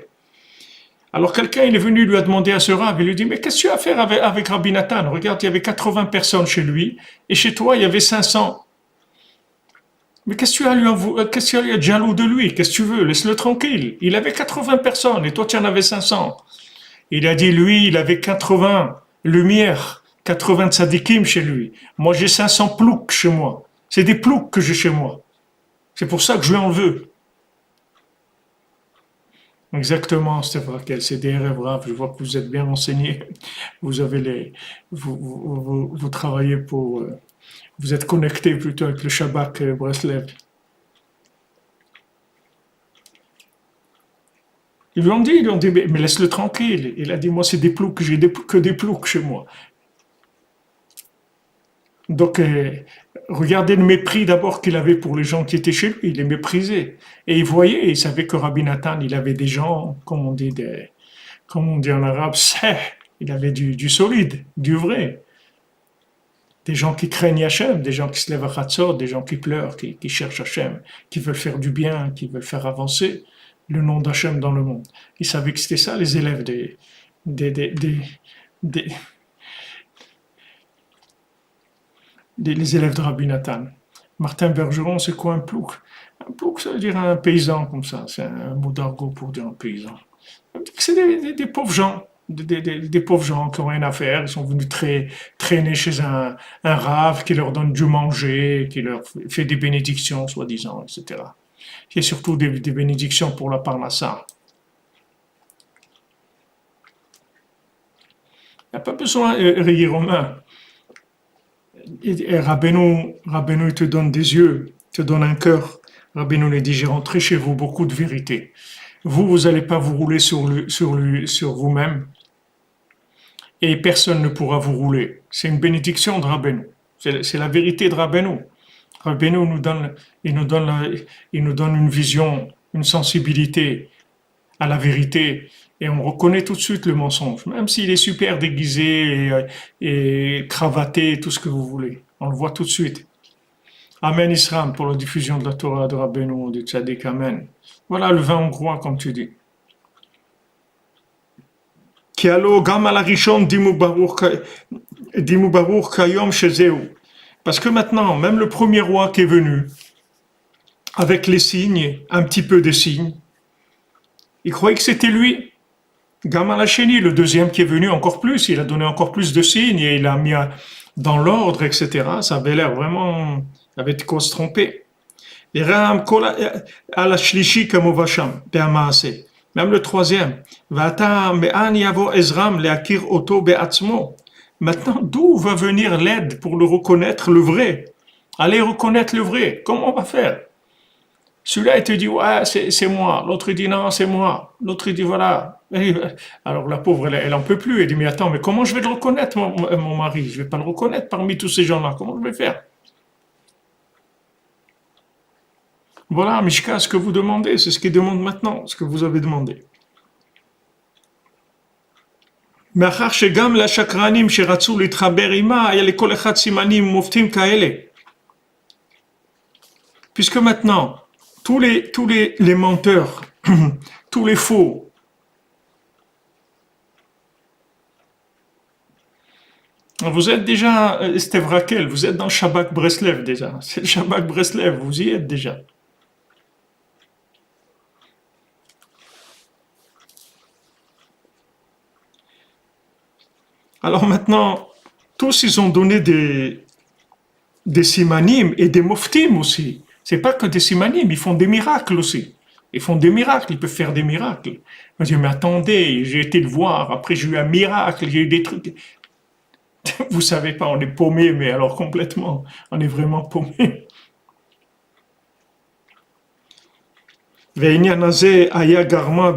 Alors quelqu'un, il est venu lui a demandé à ce Rav, il lui dit, mais qu'est-ce que tu as à faire avec Rabbi Nathan? Regarde, il y avait 80 personnes chez lui, et chez toi, il y avait 500. Mais qu'est-ce que tu as qu'est-ce que tu as être jaloux de lui? Qu'est-ce que tu veux? Laisse-le tranquille. Il avait 80 personnes, et toi, tu en avais 500. Il a dit, lui, il avait 80 lumières, 80 tzadikim chez lui. Moi, j'ai 500 ploucs chez moi. C'est des ploucs que j'ai chez moi. C'est pour ça que je lui en veux. Exactement, Stéphane, c'est des rêves rares. Je vois que vous êtes bien renseigné. Vous avez vous travaillez pour, vous êtes connecté plutôt avec le Shabbat Breslev. Ils lui ont dit, mais laisse-le tranquille. Il a dit, moi, c'est des ploucs, j'ai que des ploucs chez moi. Donc, regardez le mépris d'abord qu'il avait pour les gens qui étaient chez lui. Il les méprisait. Et il voyait, il savait que Rabbi Nathan, il avait des gens, comme on dit en arabe, il avait du solide, du vrai. Des gens qui craignent Hachem, des gens qui se lèvent à Chatzot, des gens qui pleurent, qui cherchent Hachem, qui veulent faire du bien, qui veulent faire avancer le nom d'Hachem dans le monde. Il savait que c'était ça, les élèves des, les élèves de Rabbi Nathan. Martin Bergeron, c'est quoi un plouk? Un plouk, ça veut dire un paysan, comme ça. C'est un mot d'argot pour dire un paysan. C'est des pauvres gens. Des pauvres gens qui n'ont rien à faire, ils sont venus traîner chez un rave qui leur donne du manger, qui leur fait des bénédictions, soi-disant, etc. Et surtout des bénédictions pour la parnassa. Il n'y a pas besoin de rire Romain. Et Rabbeinu, il te donne des yeux, il te donne un cœur. Rabbeinu lui dit, j'ai rentré chez vous beaucoup de vérité. Vous n'allez pas vous rouler sur vous-même, et personne ne pourra vous rouler. C'est une bénédiction de Rabbeinu. C'est la vérité de Rabbeinu. Rabbeinu il nous donne une vision, une sensibilité à la vérité, et on reconnaît tout de suite le mensonge, même s'il est super déguisé et cravaté, tout ce que vous voulez. On le voit tout de suite. Amen Israël pour la diffusion de la Torah de Rabbeinu, de Tzadik, Amen. Voilà le vin hongrois, comme tu dis. Ki alo gam al harishon dimu baruch kayom shezeu. Parce que maintenant, même le premier roi qui est venu, avec les signes, un petit peu de signes, il croyait que c'était lui. Gamal Hacheni, le deuxième qui est venu, encore plus, il a donné encore plus de signes et il a mis dans l'ordre, etc. Ça avait l'air vraiment, il avait de quoi se tromper. Et Ram al shlishi kamovasham, be'amaase. Même le troisième. Vata me'an yavo Ezram le'akir oto be'atzmo. Maintenant, d'où va venir l'aide pour le reconnaître le vrai? Allez reconnaître le vrai. Comment on va faire? Celui-là, il te dit, ouais, c'est moi. L'autre, il dit, non, c'est moi. L'autre, il dit, voilà. Alors, la pauvre, elle en peut plus. Elle dit, mais attends, mais comment je vais le reconnaître, mon mari? Je vais pas le reconnaître parmi tous ces gens-là. Comment je vais faire? Voilà, Mishka, ce que vous demandez, c'est ce qu'il demande maintenant, ce que vous avez demandé. מאחר שגם לשקרנים שרצו להתחבר עימה, היה לכל אחד סימנים מופתים כאלה. Puisque maintenant, les menteurs, tous les faux, vous êtes déjà, Steve Raquel, vous êtes dans le Shabbat Breslev déjà. C'est le Shabbat Breslev, vous y êtes déjà. Alors maintenant, tous ils ont donné des simanim et des moftim aussi. C'est pas que des simanim, ils font des miracles aussi. Ils font des miracles, ils peuvent faire des miracles. Je dis, mais attendez, j'ai été le voir, après j'ai eu un miracle, j'ai eu des trucs. Vous savez pas, on est paumé, mais alors complètement, on est vraiment paumé. והעניין הזה היה גרמה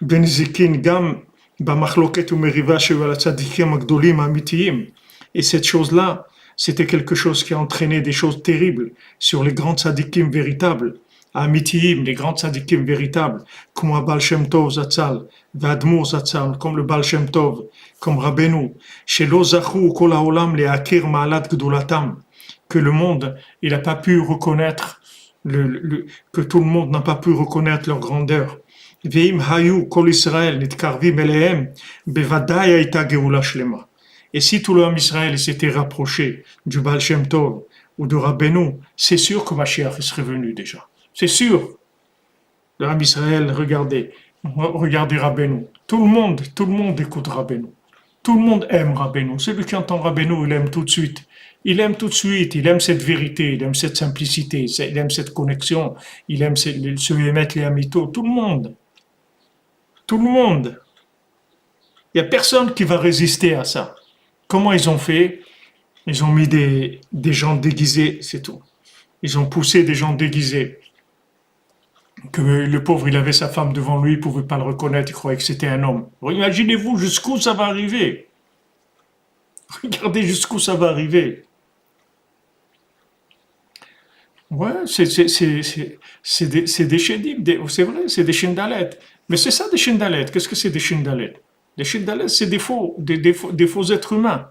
בנזיקין גם במחלוקת ומריבה שהיו על הצדיקים הגדולים האמיתיים. Et cette chose-là, c'était quelque chose qui a entraîné des choses terribles sur les grands tzadikim véritables, האמיתיים, les grands tzadikim véritables, comme הבעל שם טוב זצ"ל, והאדמו"ר זצ"ל, comme le בעל שם טוב, comme רבנו, שלא זכו כל העולם להכיר מעלת גדולתם, que le monde, il n'a pas pu reconnaître, que tout le monde n'a pas pu reconnaître leur grandeur. ואם היו כל ישראל נתקרבים אליהם, בוודאי הייתה גאולה שלמה. Et si tout l'homme Israël s'était rapproché du Baal Shem Tov ou de Rabbeinu, c'est sûr que Mashiach serait venu déjà. C'est sûr. L'homme Israël, regardez Rabbeinu. Tout le monde écoute Rabbeinu. Tout le monde aime Rabbeinu. Celui qui entend Rabbeinu, il aime tout de suite. Il aime tout de suite, il aime cette vérité, il aime cette simplicité, il aime cette connexion, il aime se émettre les amitos. Tout le monde. Tout le monde. Il n'y a personne qui va résister à ça. Comment ils ont fait? Ils ont mis des gens déguisés, c'est tout. Ils ont poussé des gens déguisés. Que le pauvre, il avait sa femme devant lui, il ne pouvait pas le reconnaître, il croyait que c'était un homme. Imaginez-vous jusqu'où ça va arriver. Regardez jusqu'où ça va arriver. Ouais, c'est des chédim, c'est vrai, c'est des chindalettes. Mais c'est ça des chindalettes. Qu'est-ce que c'est des chindalettes? Les chindalettes, c'est des faux êtres humains.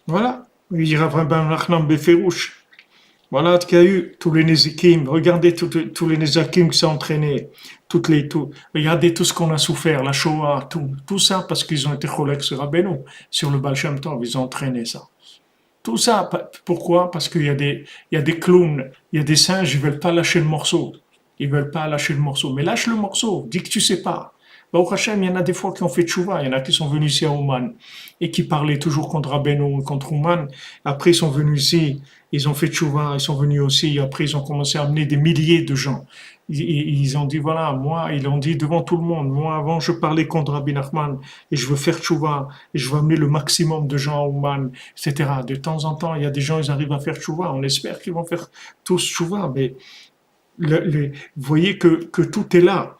Voilà. Il dira Ben Nachman Beferouche. Voilà qu'il y a eu tous les Nézikim. Regardez tous les Nézikim qui sont entraînés. Regardez tout ce qu'on a souffert, la Shoah, tout ça parce qu'ils ont été cholèques sur Rabbeinu, sur le Baal Shem Tov, ils ont entraîné ça. Tout ça, pourquoi? Parce qu'il y a des clowns, il y a des singes, ils veulent pas lâcher le morceau. Ils veulent pas lâcher le morceau. Mais lâche le morceau, dis que tu sais pas. Au Hachem, il y en a des fois qui ont fait tchouva, il y en a qui sont venus ici à Ouman et qui parlaient toujours contre Rabbeinu, contre Ouman. Après, ils sont venus ici, ils ont fait tchouva, ils sont venus aussi, après, ils ont commencé à amener des milliers de gens. Ils ont dit, voilà, moi, ils l'ont dit devant tout le monde, moi, avant, je parlais contre Rabbi Nachman et je veux faire tchouva et je veux amener le maximum de gens à Ouman, etc. De temps en temps, il y a des gens, ils arrivent à faire tchouva, on espère qu'ils vont faire tous tchouva, mais vous voyez que tout est là,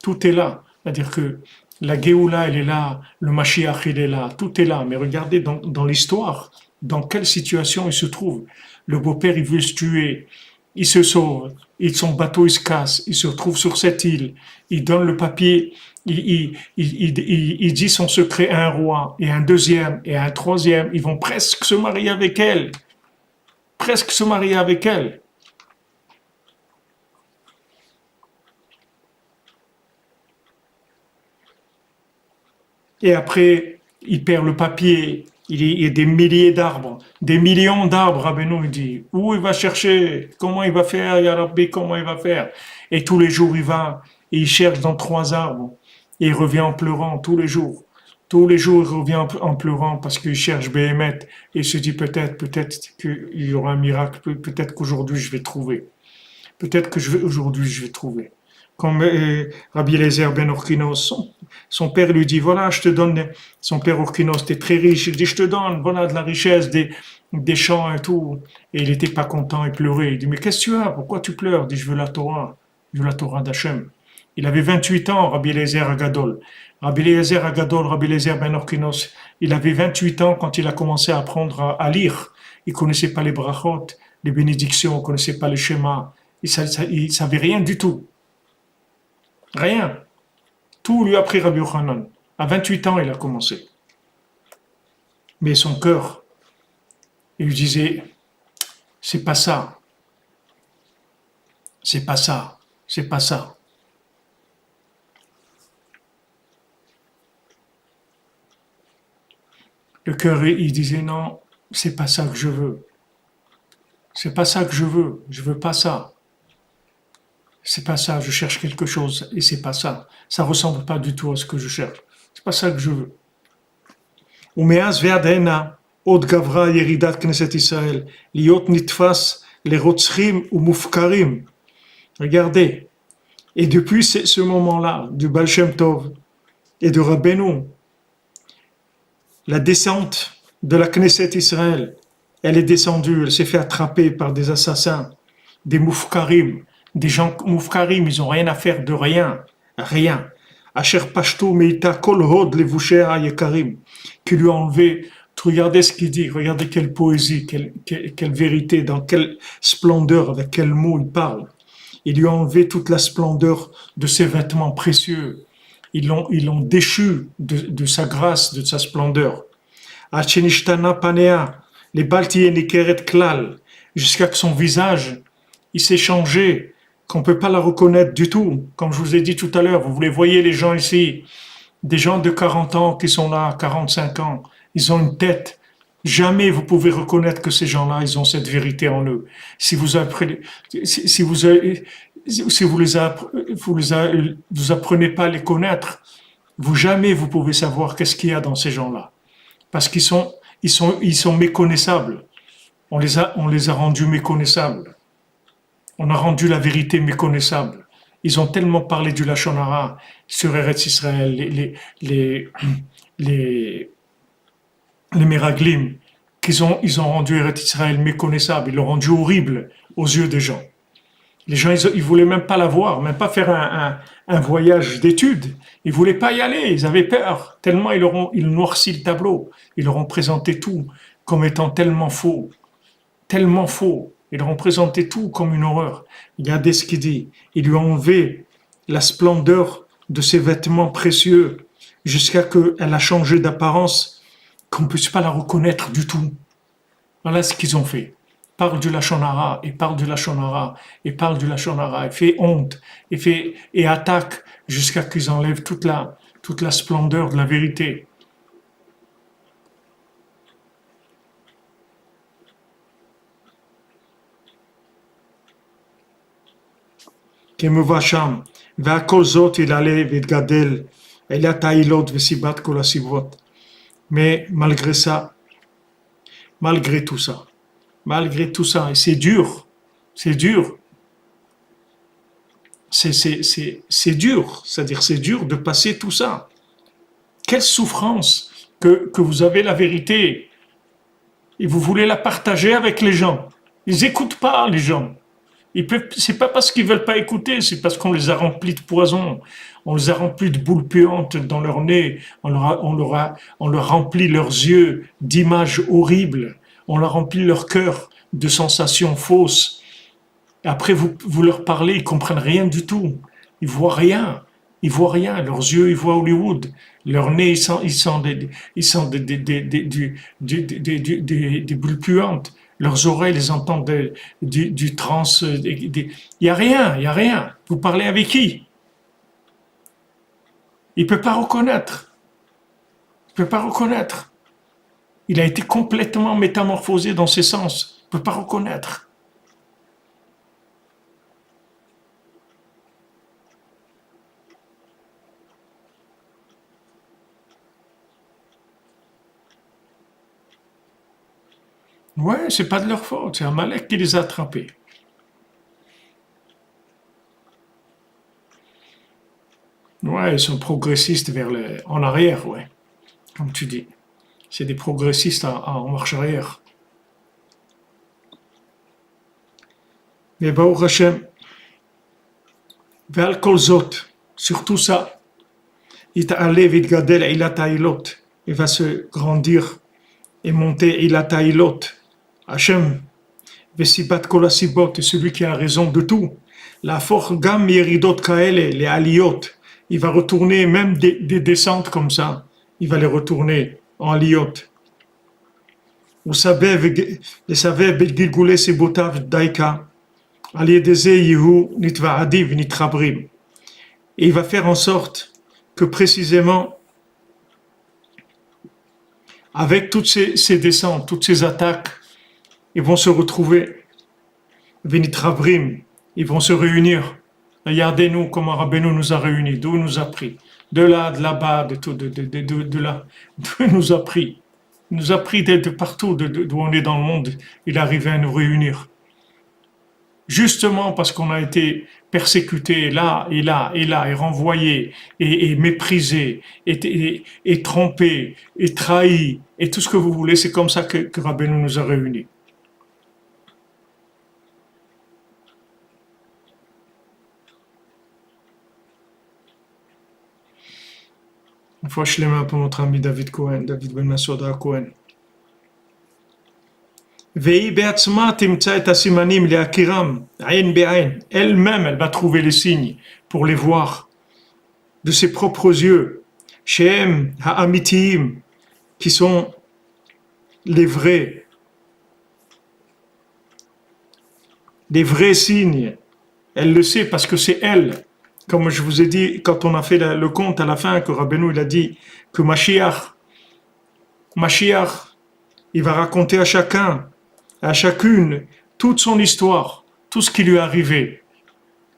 tout est là. C'est-à-dire que la Géoula, elle est là, le Mashiach, il est là, tout est là. Mais regardez dans l'histoire, dans quelle situation il se trouve. Le beau-père, il veut se tuer, il se sauve, son bateau, il se casse, il se retrouve sur cette île, il donne le papier, il dit son secret à un roi, et un deuxième, et un troisième, ils vont presque se marier avec elle. Presque se marier avec elle. Et après, il perd le papier, il y a des milliers d'arbres, des millions d'arbres, Rabbeinu il dit. Où il va chercher? Comment il va faire, Ya Rabbi, comment il va faire? Et tous les jours, il va, et il cherche dans 3 arbres. Et il revient en pleurant tous les jours. Tous les jours, il revient en pleurant parce qu'il cherche Béhémet. Et il se dit peut-être qu'il y aura un miracle, peut-être qu'aujourd'hui je vais trouver. Peut-être aujourd'hui je vais trouver. Comme Rabbi Eliezer ben Orkinos, son père lui dit, voilà, je te donne, son père Orkinos était très riche, il dit, je te donne, voilà, de la richesse, des champs et tout. Et il n'était pas content, il pleurait. Il dit, mais qu'est-ce que tu as? Pourquoi tu pleures? Il dit, je veux la Torah d'Hachem. Il avait 28 ans, Rabbi Eliezer Agadol. Rabbi Eliezer ben Orkinos, il avait 28 ans quand il a commencé à apprendre à lire. Il connaissait pas les brachot, les bénédictions, il connaissait pas les schémas. Il savait rien du tout. Rien. Tout lui a appris Rabbi Yochanan. À 28 ans, il a commencé. Mais son cœur, il lui disait, c'est pas ça, c'est pas ça, c'est pas ça. Le cœur, il disait, non, c'est pas ça que je veux. C'est pas ça que je veux pas ça. C'est pas ça, je cherche quelque chose et c'est pas ça. Ça ressemble pas du tout à ce que je cherche. C'est pas ça que je veux. ומאז ועד הנה עוד גברה ירידת כנסת ישראל להיות נתפס לרוצחים ומופקרים. Regardez. Et depuis ce moment-là, du Baal Shem Tov et de Rabbeinu, la descente de la Knesset Israël, elle est descendue, elle s'est fait attraper par des assassins, des moufkarim, des gens moufkarim, ils n'ont rien à faire de rien, rien. Asher pashtu meita kol hod levushea yekarim, qui lui a enlevé. Regardez ce qu'il dit, regardez quelle poésie, quelle vérité, dans quelle splendeur, avec quel mot il parle. Il lui a enlevé toute la splendeur de ses vêtements précieux. Ils l'ont déchu de sa grâce, de sa splendeur. Achenishtana panea, les baltiens nikeret klal, jusqu'à que son visage, il s'est changé, qu'on ne peut pas la reconnaître du tout. Comme je vous ai dit tout à l'heure, vous les voyez les gens ici, des gens de 40 ans qui sont là, 45 ans, ils ont une tête. Jamais vous pouvez reconnaître que ces gens-là, ils ont cette vérité en eux. Si vous apprenez, si vous apprenez pas à les connaître, jamais vous pouvez savoir qu'est-ce qu'il y a dans ces gens-là. Parce qu'ils sont méconnaissables. On les a rendus méconnaissables. On a rendu la vérité méconnaissable. Ils ont tellement parlé du Lachon Hara sur Eretz Israël, les Meraglim, ils ont rendu Eretz Israël méconnaissable, ils l'ont rendu horrible aux yeux des gens. Les gens, ils voulaient même pas la voir, même pas faire un voyage d'études. Ils voulaient pas y aller, ils avaient peur. Tellement ils noirci le tableau. Ils leur ont présenté tout comme étant tellement faux. Tellement faux. Ils leur ont présenté tout comme une horreur. Regardez ce qu'il dit. Ils lui ont enlevé la splendeur de ses vêtements précieux jusqu'à qu'elle a changé d'apparence, qu'on ne puisse pas la reconnaître du tout. Voilà ce qu'ils ont fait. Parle du Lachon Hara, et parle du Lachon Hara, et parle du Lachon Hara, et fait honte, et attaque jusqu'à qu'ils enlèvent toute la splendeur de la vérité. כמובא שם, והכל זאת יעלה ויתגדל, אלה התהילות וסיבת כל הסיבות. Mais malgré ça, malgré tout ça, et c'est dur, c'est dur, c'est dur, c'est-à-dire c'est dur de passer tout ça. Quelle souffrance que vous avez la vérité et vous voulez la partager avec les gens. Ils n'écoutent pas les gens. C'est pas parce qu'ils veulent pas écouter, c'est parce qu'on les a remplis de poison, on les a remplis de boules puantes dans leur nez, on leur remplit leurs yeux d'images horribles, on leur remplit leur cœur de sensations fausses. Et après, vous leur parlez, ils comprennent rien du tout, ils voient rien, leurs yeux, ils voient Hollywood, leur nez, ils sentent des bulles puantes. Leurs oreilles, ils entendent du trans. Il n'y a rien. Vous parlez avec qui? Il ne peut pas reconnaître. Il a été complètement métamorphosé dans ses sens. Il ne peut pas reconnaître. Ouais, c'est pas de leur faute, c'est Amalek qui les a attrapés. Ouais, ils sont progressistes en arrière, ouais, comme tu dis. C'est des progressistes en marche arrière. Mais Baruch Hashem, Ve'al kol zot, sur tout ça, Yita'ale v'itgadel ilat ha'ilot, il va se grandir et monter ilat ha'ilot. Hachem, Vesibat kolasibot, est celui qui a raison de tout. La force gam yeridot kaele, les aliyot, il va retourner même des descentes comme ça, il va les retourner en aliyot. Vous savez, les savez, Belgilgoulé, c'est botav daika, aliedeze yehu nitva'adiv nitrabrim. Et il va faire en sorte que précisément, avec toutes ces descentes, toutes ces attaques, ils vont se retrouver, Venitravrim, ils vont se réunir. Regardez-nous comment Rabbeinu nous a réunis, d'où il nous a pris, de là, de là-bas, de là, d'où il nous a pris. Il nous a pris de partout, d'où on est dans le monde, il est arrivé à nous réunir. Justement parce qu'on a été persécuté là et là et là, et renvoyé, et méprisé, et trompé, et trahi, et tout ce que vous voulez, c'est comme ça que Rabbeinu nous a réunis. Une fois שלמה pour notre ami David Cohen, David Ben Masoda Cohen. והיא בעצמה תמצא את הסימנים להכירם, עין בעין. Elle-même, elle va trouver les signes pour les voir de ses propres yeux. שהם האמיתיים, qui sont les vrais signes. Elle le sait parce que c'est elle. Comme je vous ai dit, quand on a fait le compte à la fin, que Rabbeinu il a dit que Mashiach, il va raconter à chacun, à chacune, toute son histoire, tout ce qui lui est arrivé.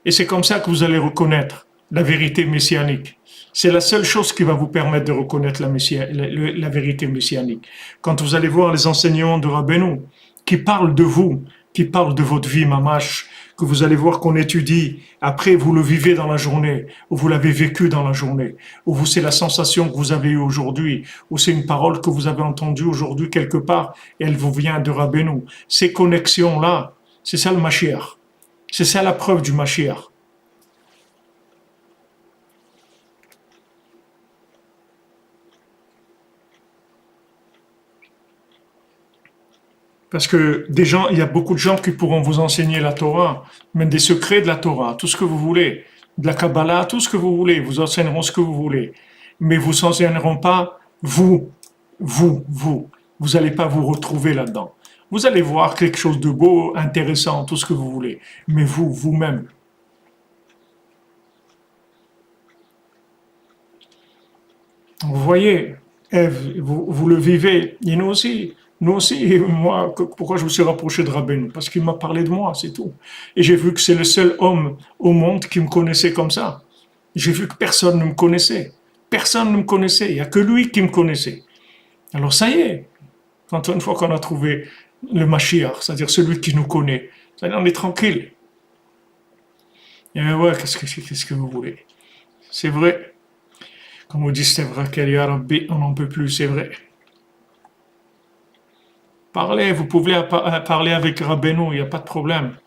Et c'est comme ça que vous allez reconnaître la vérité messianique. C'est la seule chose qui va vous permettre de reconnaître la vérité messianique. Quand vous allez voir les enseignements de Rabbeinu, qui parlent de vous, qui parlent de votre vie, mamash, que vous allez voir qu'on étudie, après vous le vivez dans la journée, ou vous l'avez vécu dans la journée, ou c'est la sensation que vous avez eue aujourd'hui, ou c'est une parole que vous avez entendue aujourd'hui quelque part, et elle vous vient de Rabbeinu. Ces connexions-là, c'est ça le Mashiach. C'est ça la preuve du Mashiach. Parce que il y a beaucoup de gens qui pourront vous enseigner la Torah, même des secrets de la Torah, tout ce que vous voulez, de la Kabbalah, tout ce que vous voulez, vous enseigneront ce que vous voulez. Mais vous enseigneront pas vous. Vous n'allez pas vous retrouver là-dedans. Vous allez voir quelque chose de beau, intéressant, tout ce que vous voulez. Mais vous-même. Vous voyez, Ève, vous le vivez, et nous aussi. Nous aussi, moi, pourquoi je me suis rapproché de Rabbeinu? Parce qu'il m'a parlé de moi, c'est tout. Et j'ai vu que c'est le seul homme au monde qui me connaissait comme ça. J'ai vu que personne ne me connaissait. Personne ne me connaissait. Il n'y a que lui qui me connaissait. Alors ça y est, une fois qu'on a trouvé le Mashiach, c'est-à-dire celui qui nous connaît, c'est-à-dire on est tranquille. Et ouais, qu'est-ce que vous voulez? C'est vrai. Comme on dit, c'est vrai qu'Eli Rabbi, on n'en peut plus, c'est vrai. Parlez, vous pouvez parler avec Rabbeinu, il n'y a pas de problème.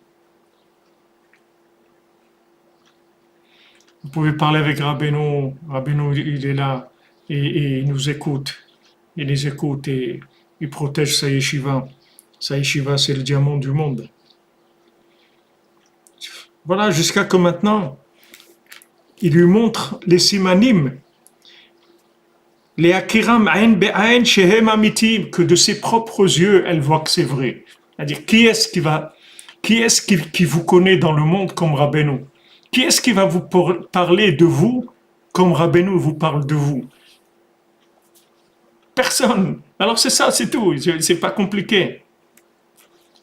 Vous pouvez parler avec Rabbeinu, Rabbeinu il est là et il nous écoute. Il les écoute et il protège sa yeshiva. Sa yeshiva, c'est le diamant du monde. Voilà, jusqu'à que maintenant, il lui montre les simanim, les akiram ayn be'ayn shehem amitim, que de ses propres yeux, elle voit que c'est vrai. C'est-à-dire, qui est-ce qui vous connaît dans le monde comme Rabbeinu? Qui est-ce qui va vous parler de vous comme Rabbeinu vous parle de vous? Personne. Alors c'est ça, c'est tout. C'est pas compliqué.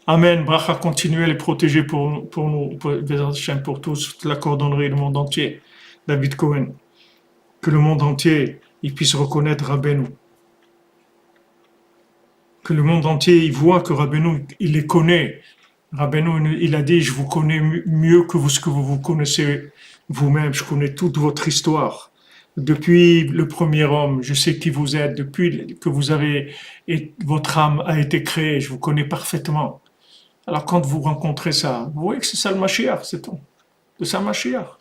Amen. Bracha continuel et protégé pour nous, pour tous, toute la cordonnerie, le monde entier. David Cohen. Que le monde entier, il puisse reconnaître Rabbeinu. Que le monde entier, il voit que Rabbeinu, il les connaît. Rabbeinu, il a dit, je vous connais mieux que ce que vous connaissez vous-même. Je connais toute votre histoire. Depuis le premier homme, je sais qui vous êtes. Depuis que votre âme a été créée, je vous connais parfaitement. Alors quand vous rencontrez ça, vous voyez que c'est ça le Mashiach, c'est tout. C'est ça le Mashiach.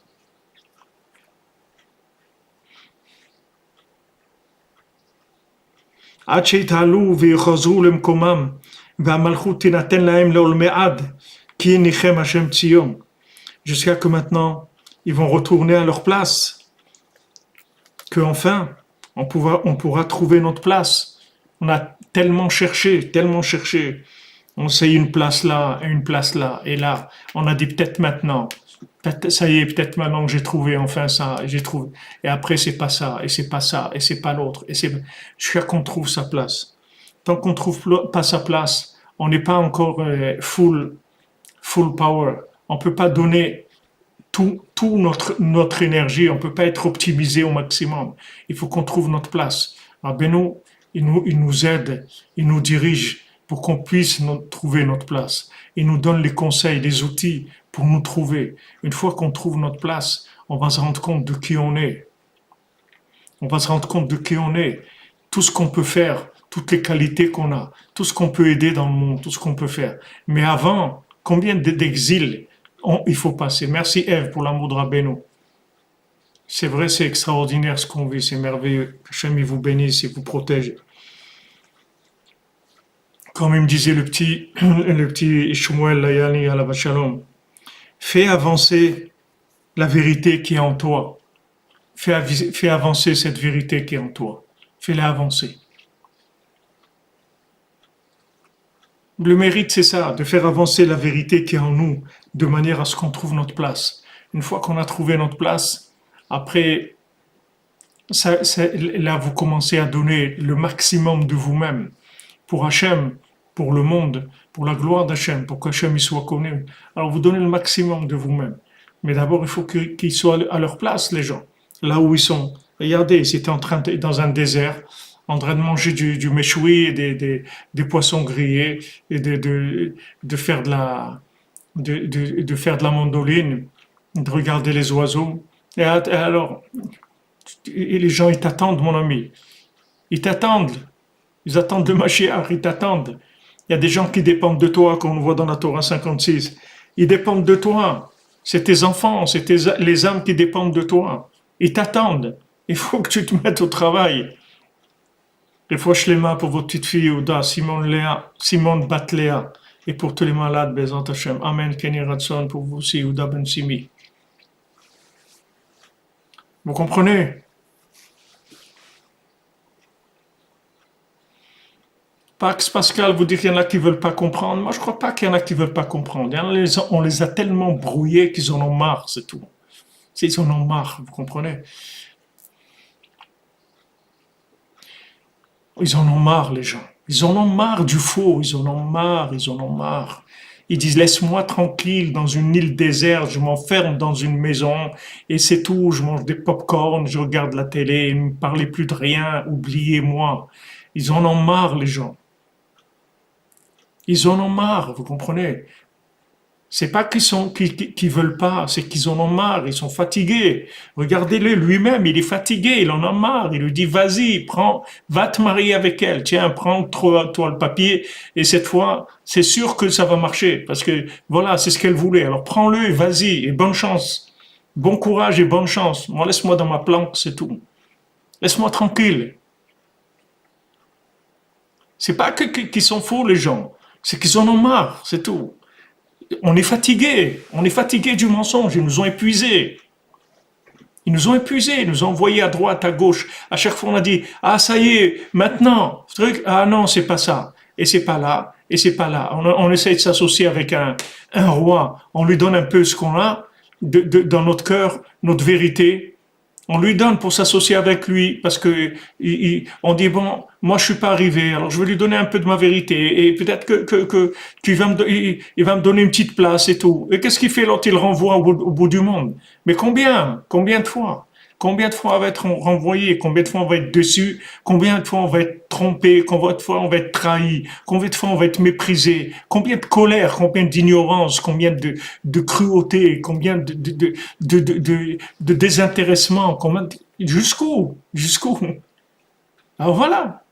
עד שיתעלו ויחזרו למקומם והמלכות תינתן להם לעולמי עד, כי הניחם השם ציון. Jusqu'à que maintenant, ils vont retourner à leur place, que enfin, on pourra trouver notre place. On a tellement cherché. On sait une place là, et là. On a dit peut-être maintenant. Ça y est, peut-être maintenant que j'ai trouvé enfin ça, j'ai trouvé. Et après, c'est pas ça, et c'est pas ça, et c'est pas l'autre. Et c'est jusqu'à qu'on trouve sa place. Tant qu'on trouve pas sa place, on n'est pas encore full power. On peut pas donner tout notre énergie, on peut pas être optimisé au maximum. Il faut qu'on trouve notre place. Rabbeinu, il nous aide, il nous dirige pour qu'on puisse trouver notre place. Il nous donne les conseils, les outils pour nous trouver. Une fois qu'on trouve notre place, on va se rendre compte de qui on est. On va se rendre compte de qui on est, tout ce qu'on peut faire, toutes les qualités qu'on a, tout ce qu'on peut aider dans le monde, tout ce qu'on peut faire. Mais avant, combien d'exils il faut passer. Merci Ève pour l'amour de Rabbeinu. C'est vrai, c'est extraordinaire ce qu'on vit, c'est merveilleux. Hachem, il vous bénisse, il vous protège. Comme il me disait le petit Shmuel Layani à la Shalom, fais avancer la vérité qui est en toi. Fais avancer cette vérité qui est en toi. Fais-la avancer. Le mérite, c'est ça, de faire avancer la vérité qui est en nous, de manière à ce qu'on trouve notre place. Une fois qu'on a trouvé notre place, après, là, vous commencez à donner le maximum de vous-même pour Hachem, pour le monde, pour la gloire d'Hachem, pour qu'Hachem il soit connu. Alors, vous donnez le maximum de vous-même. Mais d'abord, il faut qu'ils soient à leur place, les gens, là où ils sont. Regardez, ils étaient dans un désert, en train de manger du méchoui et des poissons grillés et de faire de faire de la mandoline, de regarder les oiseaux. Et alors, les gens, ils t'attendent, mon ami. Ils t'attendent. Ils attendent le Mashiach, ils t'attendent. Il y a des gens qui dépendent de toi, comme on voit dans la Torah 56. Ils dépendent de toi. C'est tes enfants, c'est les âmes qui dépendent de toi. Ils t'attendent. Il faut que tu te mettes au travail. Des fois, je les mets pour votre petite fille, Ouda, Simone Batléa, et pour tous les malades, Bezant Hashem. Amen, Kenny Ratson, pour vous aussi, Ouda Ben Simi. Vous comprenez? Pax Pascal vous dit qu'il y en a qui ne veulent pas comprendre. Moi, je ne crois pas qu'il y en a qui ne veulent pas comprendre. On les a tellement brouillés qu'ils en ont marre, c'est tout. Ils en ont marre, vous comprenez? Ils en ont marre, les gens. Ils en ont marre du faux. Ils en ont marre. Ils disent, laisse-moi tranquille dans une île déserte, je m'enferme dans une maison et c'est tout. Je mange des pop-corn, je regarde la télé, ne me parlez plus de rien, oubliez-moi. Ils en ont marre, les gens. Ils en ont marre, vous comprenez? C'est pas qu'ils veulent pas, c'est qu'ils en ont marre, ils sont fatigués. Regardez-le lui-même, il est fatigué, il en a marre. Il lui dit, vas-y, va te marier avec elle. Tiens, prends toi le papier. Et cette fois, c'est sûr que ça va marcher. Parce que, voilà, c'est ce qu'elle voulait. Alors prends-le et vas-y, et bonne chance. Bon courage et bonne chance. Moi, laisse-moi dans ma planque, c'est tout. Laisse-moi tranquille. C'est pas qu'ils sont faux, les gens. C'est qu'ils en ont marre, c'est tout. On est fatigué du mensonge, ils nous ont épuisés. Ils nous ont envoyés à droite, à gauche. À chaque fois, on a dit, ah, ça y est, maintenant, ah non, c'est pas ça. Et c'est pas là, et c'est pas là. On essaie de s'associer avec un roi. On lui donne un peu ce qu'on a dans notre cœur, notre vérité. On lui donne pour s'associer avec lui parce que on dit bon, moi je suis pas arrivé, alors je vais lui donner un peu de ma vérité et peut-être que il va me donner une petite place et tout. Et qu'est-ce qu'il fait l'autre? Il renvoie au bout du monde. Mais combien de fois? Combien de fois on va être renvoyé? Combien de fois on va être déçu? Combien de fois on va être trompé? Combien de fois on va être trahi? Combien de fois on va être méprisé? Combien de colère? Combien d'ignorance? Combien de cruauté? Combien de désintéressement? Jusqu'où? Alors voilà.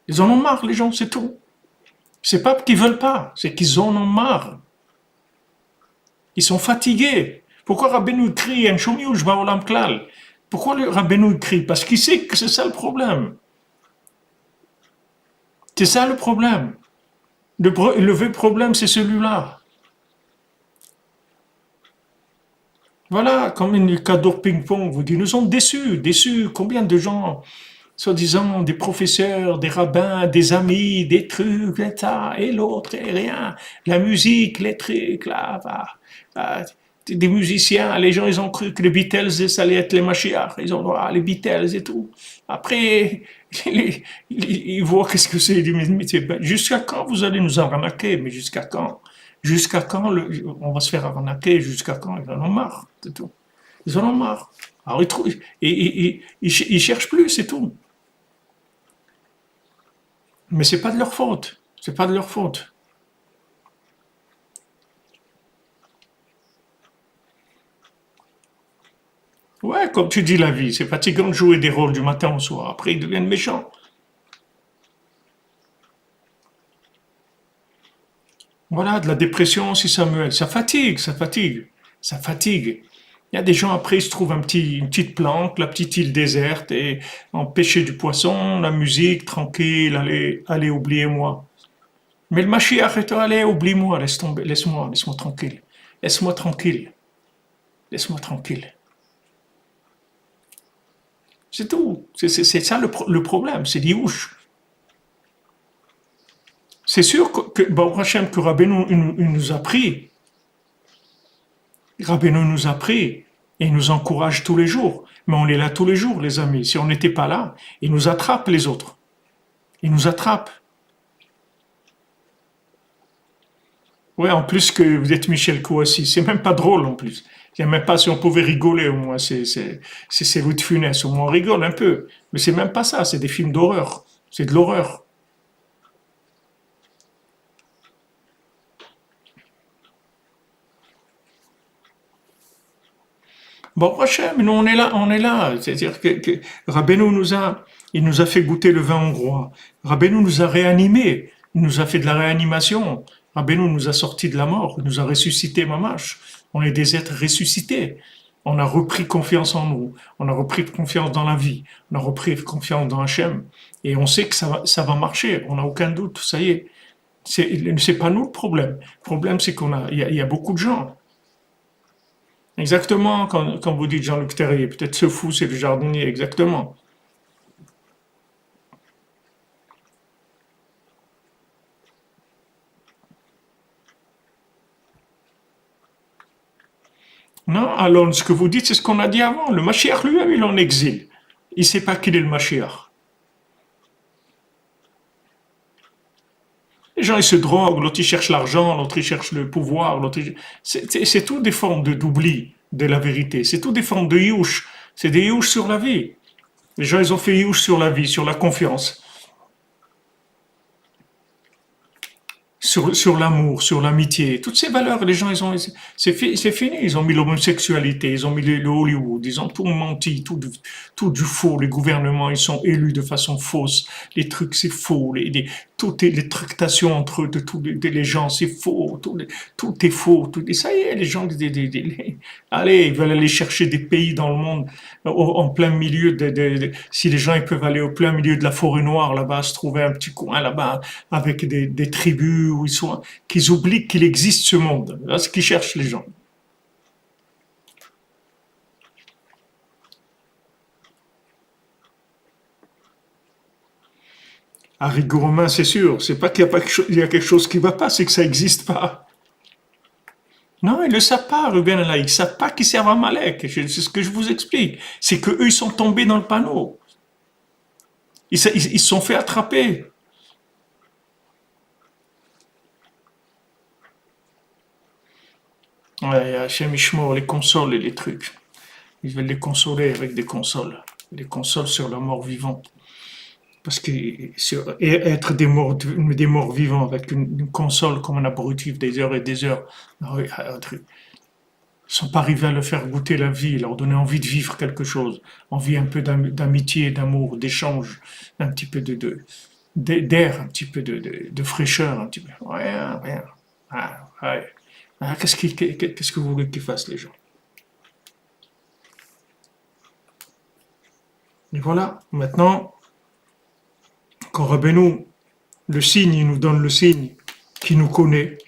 Ils en ont marre, les gens, c'est tout. C'est pas qu'ils veulent pas, c'est qu'ils en ont marre. Ils sont fatigués. Pourquoi Rabbeinu crie un chomiou, je vais au klal? Pourquoi le Rabbeinu crie? Parce qu'il sait que c'est ça le problème. C'est ça le problème. Le vrai problème, c'est celui-là. Voilà, comme une cadeau ping-pong, vous dites, nous sommes déçus, déçus. Combien de gens, soi-disant, des professeurs, des rabbins, des amis, des trucs, et ça, et l'autre, et rien. La musique, les trucs, là, des musiciens, les gens, ils ont cru que les Beatles, ça allait être les Mashiach. Ils ont dit, ah, les Beatles et tout. Après, ils voient qu'est-ce que c'est. Ils disent, mais jusqu'à quand vous allez nous arnaquer? Mais jusqu'à quand? Jusqu'à quand on va se faire arnaquer? Jusqu'à quand? Ils en ont marre, c'est tout. Ils en ont marre. Alors ils trouvent, ils cherchent plus, c'est tout. Mais c'est pas de leur faute. C'est pas de leur faute. Ouais, comme tu dis, la vie, c'est fatigant de jouer des rôles du matin au soir. Après, ils deviennent méchants. Voilà, de la dépression aussi, Samuel. Ça fatigue, ça fatigue, ça fatigue. Il y a des gens, après, ils se trouvent une petite planque, la petite île déserte, et en pêcher du poisson, la musique, tranquille, allez, oubliez-moi. Mais le Mashiach est allez, oublie-moi, laisse tomber, laisse-moi tranquille. Laisse-moi tranquille, laisse-moi tranquille. C'est tout. C'est ça le problème, c'est l'Iouche. C'est sûr que Baruch Hashem, que Rabbeinu il nous a pris, Rabbeinu nous a pris, et il nous encourage tous les jours. Mais on est là tous les jours, les amis. Si on n'était pas là, il nous attrape les autres. Il nous attrape. Ouais, en plus que vous êtes Michel Kouassi, c'est même pas drôle en plus. Il n'y a même pas si on pouvait rigoler au moins. C'est Louis de Funès, au moins on rigole un peu. Mais c'est même pas ça, c'est des films d'horreur. C'est de l'horreur. Bon, Hachem, nous on est là, on est là. C'est-à-dire que Rabbeinu il nous a fait goûter le vin hongrois. Rabbeinu nous a réanimés, il nous a fait de la réanimation. Rabbeinu nous a sortis de la mort, il nous a ressuscités, mamache. On est des êtres ressuscités. On a repris confiance en nous, on a repris confiance dans la vie, on a repris confiance dans Hachem. Et on sait que ça va marcher, on n'a aucun doute, ça y est. C'est pas nous le problème. Le problème, c'est il y a beaucoup de gens. Exactement, quand vous dites Jean-Luc Terrier, peut-être ce fou, c'est le jardinier, exactement. Non, alors ce que vous dites, c'est ce qu'on a dit avant. Le Mashiach lui-même, il est en exil. Il ne sait pas qu'il est le Mashiach. Les gens, ils se droguent, l'autre, il cherche l'argent, l'autre, il cherche le pouvoir, c'est tout des formes d'oubli de la vérité. C'est tout des formes de youch. C'est des youch sur la vie. Les gens, ils ont fait youch sur la vie, sur la confiance. Sur l'amour, sur l'amitié, toutes ces valeurs, les gens, c'est fini. Ils ont mis l'homosexualité, ils ont mis le Hollywood, ils ont tout menti, tout du faux. Les gouvernements, ils sont élus de façon fausse. Les trucs, c'est faux. Toutes les tractations entre eux, de tous les gens, c'est faux. Tout est faux. Ça y est, les gens, allez, ils veulent aller chercher des pays dans le monde en plein milieu si les gens ils peuvent aller au plein milieu de la forêt noire là-bas, se trouver un petit coin là-bas avec des tribus où qu'ils oublient qu'il existe ce monde. Là, ce qu'ils cherchent les gens. À Rigourmin, c'est sûr. C'est pas qu'il y a pas il y a quelque chose qui va pas, c'est que ça existe pas. Non, ils le savent pas, Ruben là. Ils savent pas qu'ils servent à Malek. C'est ce que je vous explique. C'est que eux, ils sont tombés dans le panneau. Ils se sont fait attraper. Ouais, Hachem Ishmael, les consoles et les trucs. Ils veulent les consoler avec des consoles. Des consoles sur la mort vivante. Parce que être des morts vivants avec une console comme un abrutif des heures et des heures, ah oui, un truc. Ils sont pas arrivés à leur faire goûter la vie, leur donner envie de vivre quelque chose, envie un peu d'amitié, d'amour, d'échange, un petit peu d'air, un petit peu de fraîcheur, un petit peu. Rien, rien. Ah, ouais. Ah, qu'est-ce que vous voulez qu'ils fassent les gens? Et voilà, maintenant, quand Rabbeinu, le signe, il nous donne le signe, qui nous connaît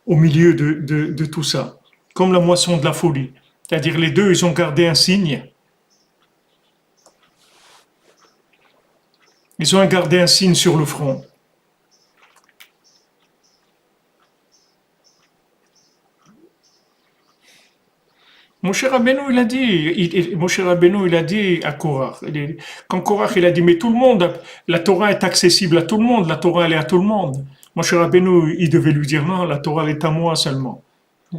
au milieu de tout ça, comme la moisson de la folie. C'est-à-dire les deux, ils ont gardé un signe. Ils ont gardé un signe sur le front. Moshe Rabbeinu, Moshe Rabbeinu, il a dit à Korach, quand Korach, il a dit, mais tout le monde, la Torah est accessible à tout le monde, la Torah, elle est à tout le monde. Moshe Rabbeinu, il devait lui dire, non, la Torah, elle est à moi seulement.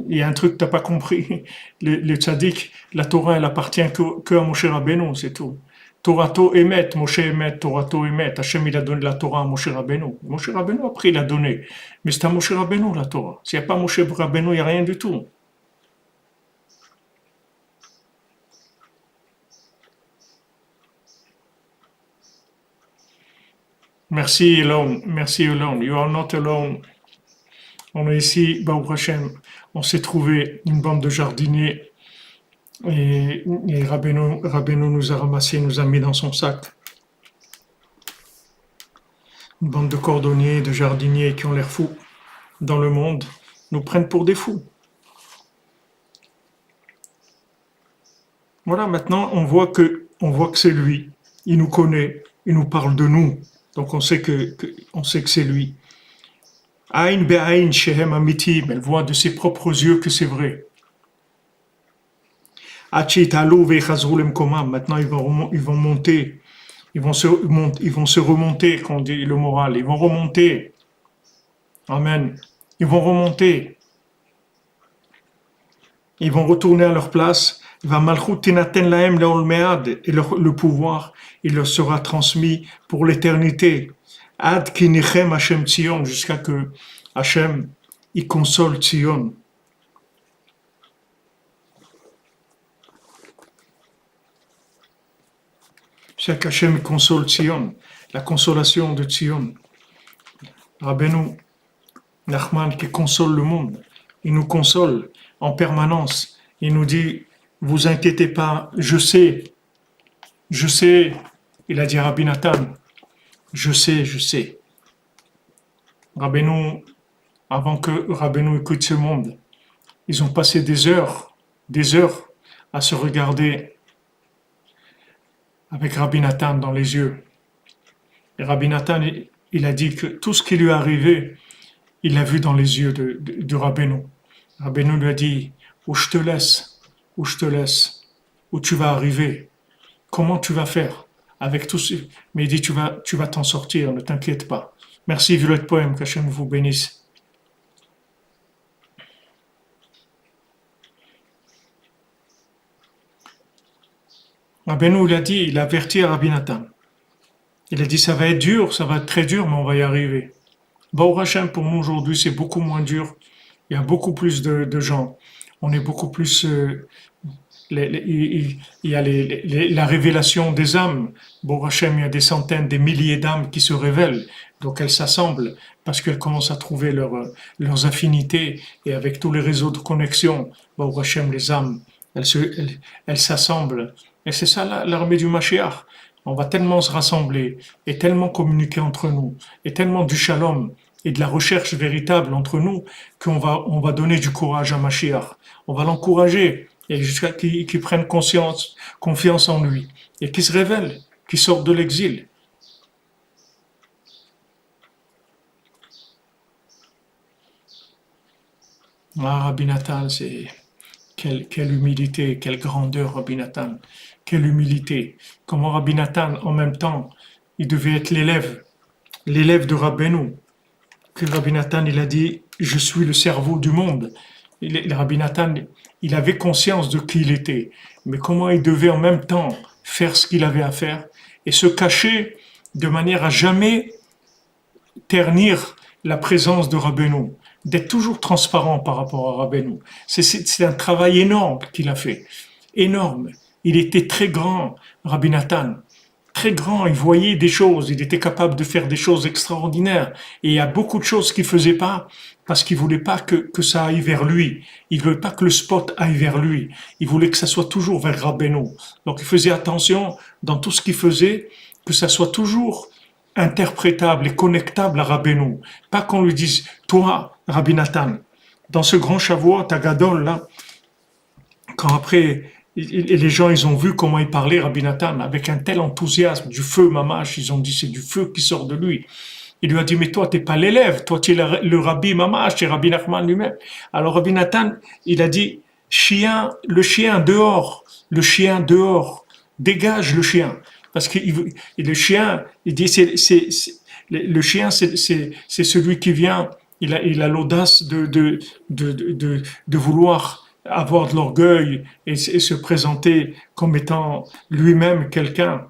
Il y a un truc que tu n'as pas compris. Le tzaddik, la Torah, elle appartient que à Moshe Rabbeinu, c'est tout. Torato émet, Moshe émet, Torato émet. Hachem, il a donné la Torah à Moshe Rabbeinu. Moshe Rabbeinu, après, il a donné. Mais c'est à Moshe Rabbeinu, la Torah. S'il n'y a pas Moshe Rabbeinu, il n'y a rien du tout. Merci Elon, merci Elon. You are not alone. On est ici, Baruch Hashem. On s'est trouvé une bande de jardiniers et Rabbeinu nous a ramassé, nous a mis dans son sac. Une bande de cordonniers, de jardiniers qui ont l'air fous dans le monde, nous prennent pour des fous. Voilà, maintenant on voit que c'est lui. Il nous connaît, il nous parle de nous. Donc on sait que c'est lui. Aïn be'aïn shehem amitim, elle voit de ses propres yeux que c'est vrai. Maintenant ils vont monter, ils vont se remonter, quand on dit le moral, ils vont remonter. Amen. Ils vont remonter. Ils vont retourner à leur place. Et le pouvoir, il leur sera transmis pour l'éternité. Ad kinichem Hashem Tzion, jusqu'à que Hashem, il console Tzion. Jusqu'à qu'Hashem console Tzion, la consolation de Tzion. Rabbeinu Nachman qui console le monde, il nous console en permanence. Il nous dit, vous inquiétez pas, je sais, il a dit à Rabbi Nathan, je sais. Rabbeinu, avant que Rabbeinu écoute ce monde, ils ont passé des heures à se regarder avec Rabbi Nathan dans les yeux. Et Rabbi Nathan, il a dit que tout ce qui lui est arrivé, il l'a vu dans les yeux de Rabbeinu. Rabbeinu lui a dit, où je te laisse, où tu vas arriver, comment tu vas faire avec tout ce... Mais il dit, tu vas t'en sortir, ne t'inquiète pas. Merci Violette Poème, qu'Hachem vous bénisse. Rabbeinu, il a dit, il a averti à Rabbi Nathan. Il a dit, ça va être très dur, mais on va y arriver. Baruch Hashem, pour nous aujourd'hui, c'est beaucoup moins dur. Il y a beaucoup plus de gens. On est beaucoup plus... il y a la révélation des âmes. Baruch Hashem, il y a des centaines, des milliers d'âmes qui se révèlent. Donc elles s'assemblent parce qu'elles commencent à trouver leurs affinités. Et avec tous les réseaux de connexion, Baruch Hashem, les âmes, elles s'assemblent. Et c'est ça l'armée du Mashiach. On va tellement se rassembler et tellement communiquer entre nous et tellement du shalom et de la recherche véritable entre nous on va donner du courage à Mashiach. On va l'encourager et jusqu'à qu'il prenne confiance en lui et qu'il se révèle, qu'il sorte de l'exil. Ah, Rabbi Nathan, c'est quelle humilité, quelle grandeur, Rabbi Nathan. Quelle humilité. Comment Rabbi Nathan, en même temps, il devait être l'élève de Rabbeinu. Que Rabbi Nathan, il a dit, je suis le cerveau du monde. Rabbi Nathan, il avait conscience de qui il était. Mais comment il devait en même temps faire ce qu'il avait à faire et se cacher de manière à jamais ternir la présence de Rabbeinu. D'être toujours transparent par rapport à Rabbeinu. C'est un travail énorme qu'il a fait. Énorme. Il était très grand, Rabbi Nathan, très grand, il voyait des choses, il était capable de faire des choses extraordinaires. Et il y a beaucoup de choses qu'il faisait pas parce qu'il voulait pas que ça aille vers lui. Il voulait pas que le spot aille vers lui. Il voulait que ça soit toujours vers Rabbeinu. Donc il faisait attention dans tout ce qu'il faisait, que ça soit toujours interprétable et connectable à Rabbeinu. Pas qu'on lui dise, toi, Rabbi Nathan, dans ce grand Shavuot à Gadol, là, quand après, et les gens, ils ont vu comment il parlait, Rabbi Nathan, avec un tel enthousiasme, du feu, mamash, ils ont dit, c'est du feu qui sort de lui. Il lui a dit, mais toi, t'es pas l'élève, toi, tu es le Rabbi Mamash, tu es Rabbi Nachman lui-même. Alors, Rabbi Nathan, il a dit, le chien dehors, dégage le chien. Parce que le chien, il dit, le chien, c'est celui qui vient, il a l'audace de vouloir avoir de l'orgueil et se présenter comme étant lui-même quelqu'un.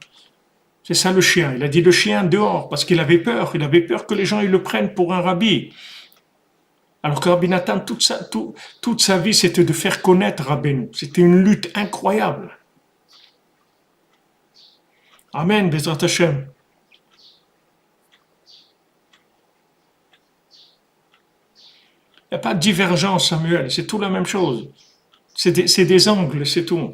C'est ça le chien. Il a dit le chien dehors parce qu'il avait peur. Il avait peur que les gens ils le prennent pour un rabbi. Alors que Rabbi Nathan, toute sa vie, c'était de faire connaître Rabbeinu. C'était une lutte incroyable. Amen, Bezrat Hashem. Il n'y a pas de divergence, Samuel. C'est tout la même chose. C'est des angles, c'est tout.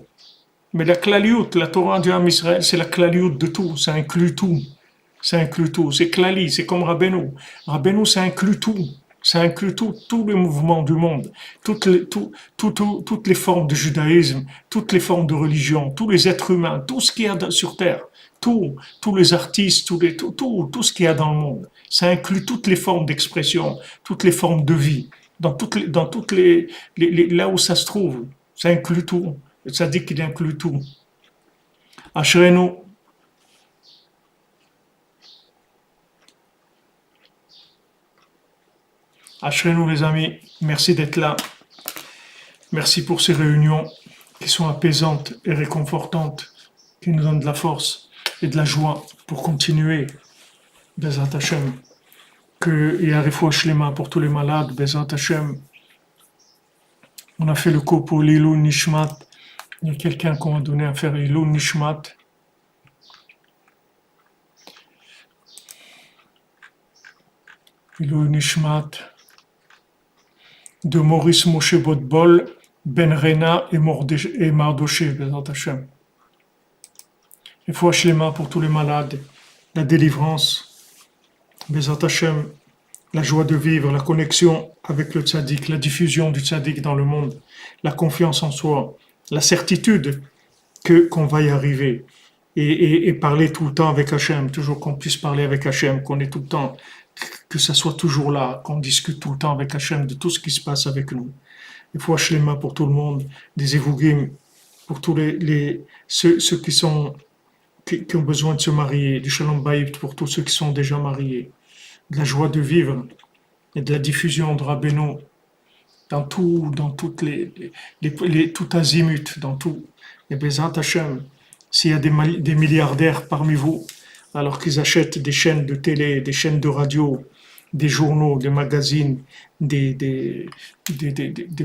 Mais la klaliout, la Torah du Ham Israël, c'est la klaliout de tout. Ça inclut tout. Ça inclut tout. C'est klali, c'est comme Rabbeinu. Rabbeinu, ça inclut tout. Ça inclut tous les mouvements du monde, toutes les formes de judaïsme, toutes les formes de religion, tous les êtres humains, tout ce qu'il y a sur Terre, tous les artistes, tout ce qu'il y a dans le monde. Ça inclut toutes les formes d'expression, toutes les formes de vie, dans toutes là où ça se trouve. Ça inclut tout. Ça dit qu'il inclut tout. Ashrenu. Ashrenu les amis, merci d'être là. Merci pour ces réunions qui sont apaisantes et réconfortantes, qui nous donnent de la force et de la joie pour continuer. Bezat Hashem. Qu'il y a Refoua Shlema pour tous les malades. Bezat Hashem. On a fait le coup pour l'Ilou Nishmat. Il y a quelqu'un qu'on m'a donné à faire l'Ilou Nishmat. L'Ilou Nishmat de Maurice Moshe Botbol, Ben Rena et Mardoché, Bezat Hashem. Refoua Shlema pour tous les malades. La délivrance. Bezat Hashem. La joie de vivre, la connexion avec le tzaddik, la diffusion du tzaddik dans le monde, la confiance en soi, la certitude qu'on va y arriver et parler tout le temps avec Hachem, toujours qu'on puisse parler avec Hachem, qu'on est tout le temps, que ça soit toujours là, qu'on discute tout le temps avec Hachem de tout ce qui se passe avec nous. Il faut Shlema pour tout le monde, des Evugim, pour tous ceux qui ont besoin de se marier, du Shalom Bayit pour tous ceux qui sont déjà mariés. De la joie de vivre et de la diffusion de Rabbeinu dans toutes tout azimut, dans tout. Et Bezat Hashem, s'il y a des milliardaires parmi vous, alors qu'ils achètent des chaînes de télé, des chaînes de radio, des journaux, des magazines, des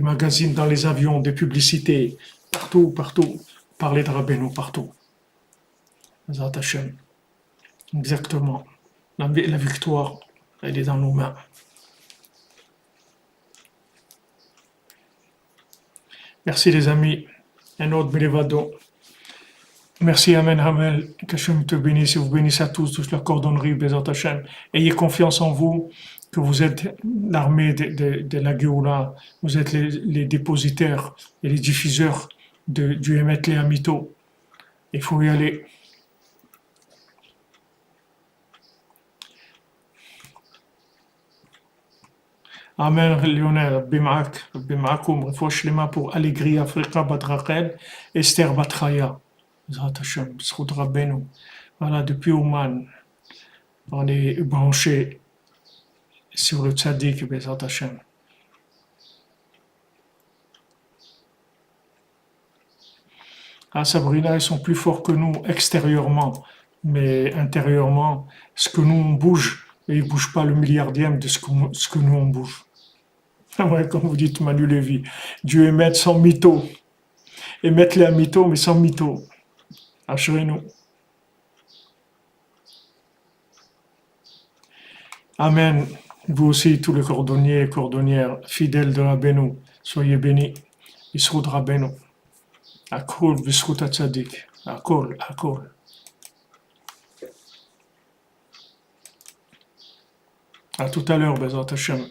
magazines dans les avions, des publicités, partout, parler de Rabbeinu partout. Bezat Hashem. Exactement. La victoire, elle est dans nos mains. Merci les amis. Un autre Belevado. Merci Amen Hamel. Qu'Hachem te bénisse et vous bénisse à tous la cordonnerie, Bezat Hashem. Ayez confiance en vous, que vous êtes l'armée de la Géoula. Vous êtes les dépositaires et les diffuseurs du Emet Lehamito. Il faut y aller. Amen, Lionel, Rabbi Ma'akoum, Refoua Shlema pour Allegria, Afrika Bat Rachel, Esther Bat Chaya. Bezrat Hashem, B'zchut Rabbeinu. Voilà, depuis Ouman, on est branché sur le tzaddik, Bezrat Hashem. Ah, Sabrina, ils sont plus forts que nous extérieurement, mais intérieurement, ce que nous on bouge, et ils ne bougent pas le milliardième de ce que nous on bouge. Ouais, comme vous dites, Manu Lévy, Dieu émet sans mytho. Émettre les mytho, mais sans mytho. Assurez-nous. Amen. Vous aussi, tous les cordonniers et cordonnières, fidèles de Rabbeinu, soyez bénis. Yisroud Rabbeinu. Akol, Yisroud Hatzadik. Akol. À tout à l'heure, Bezrat Hashem.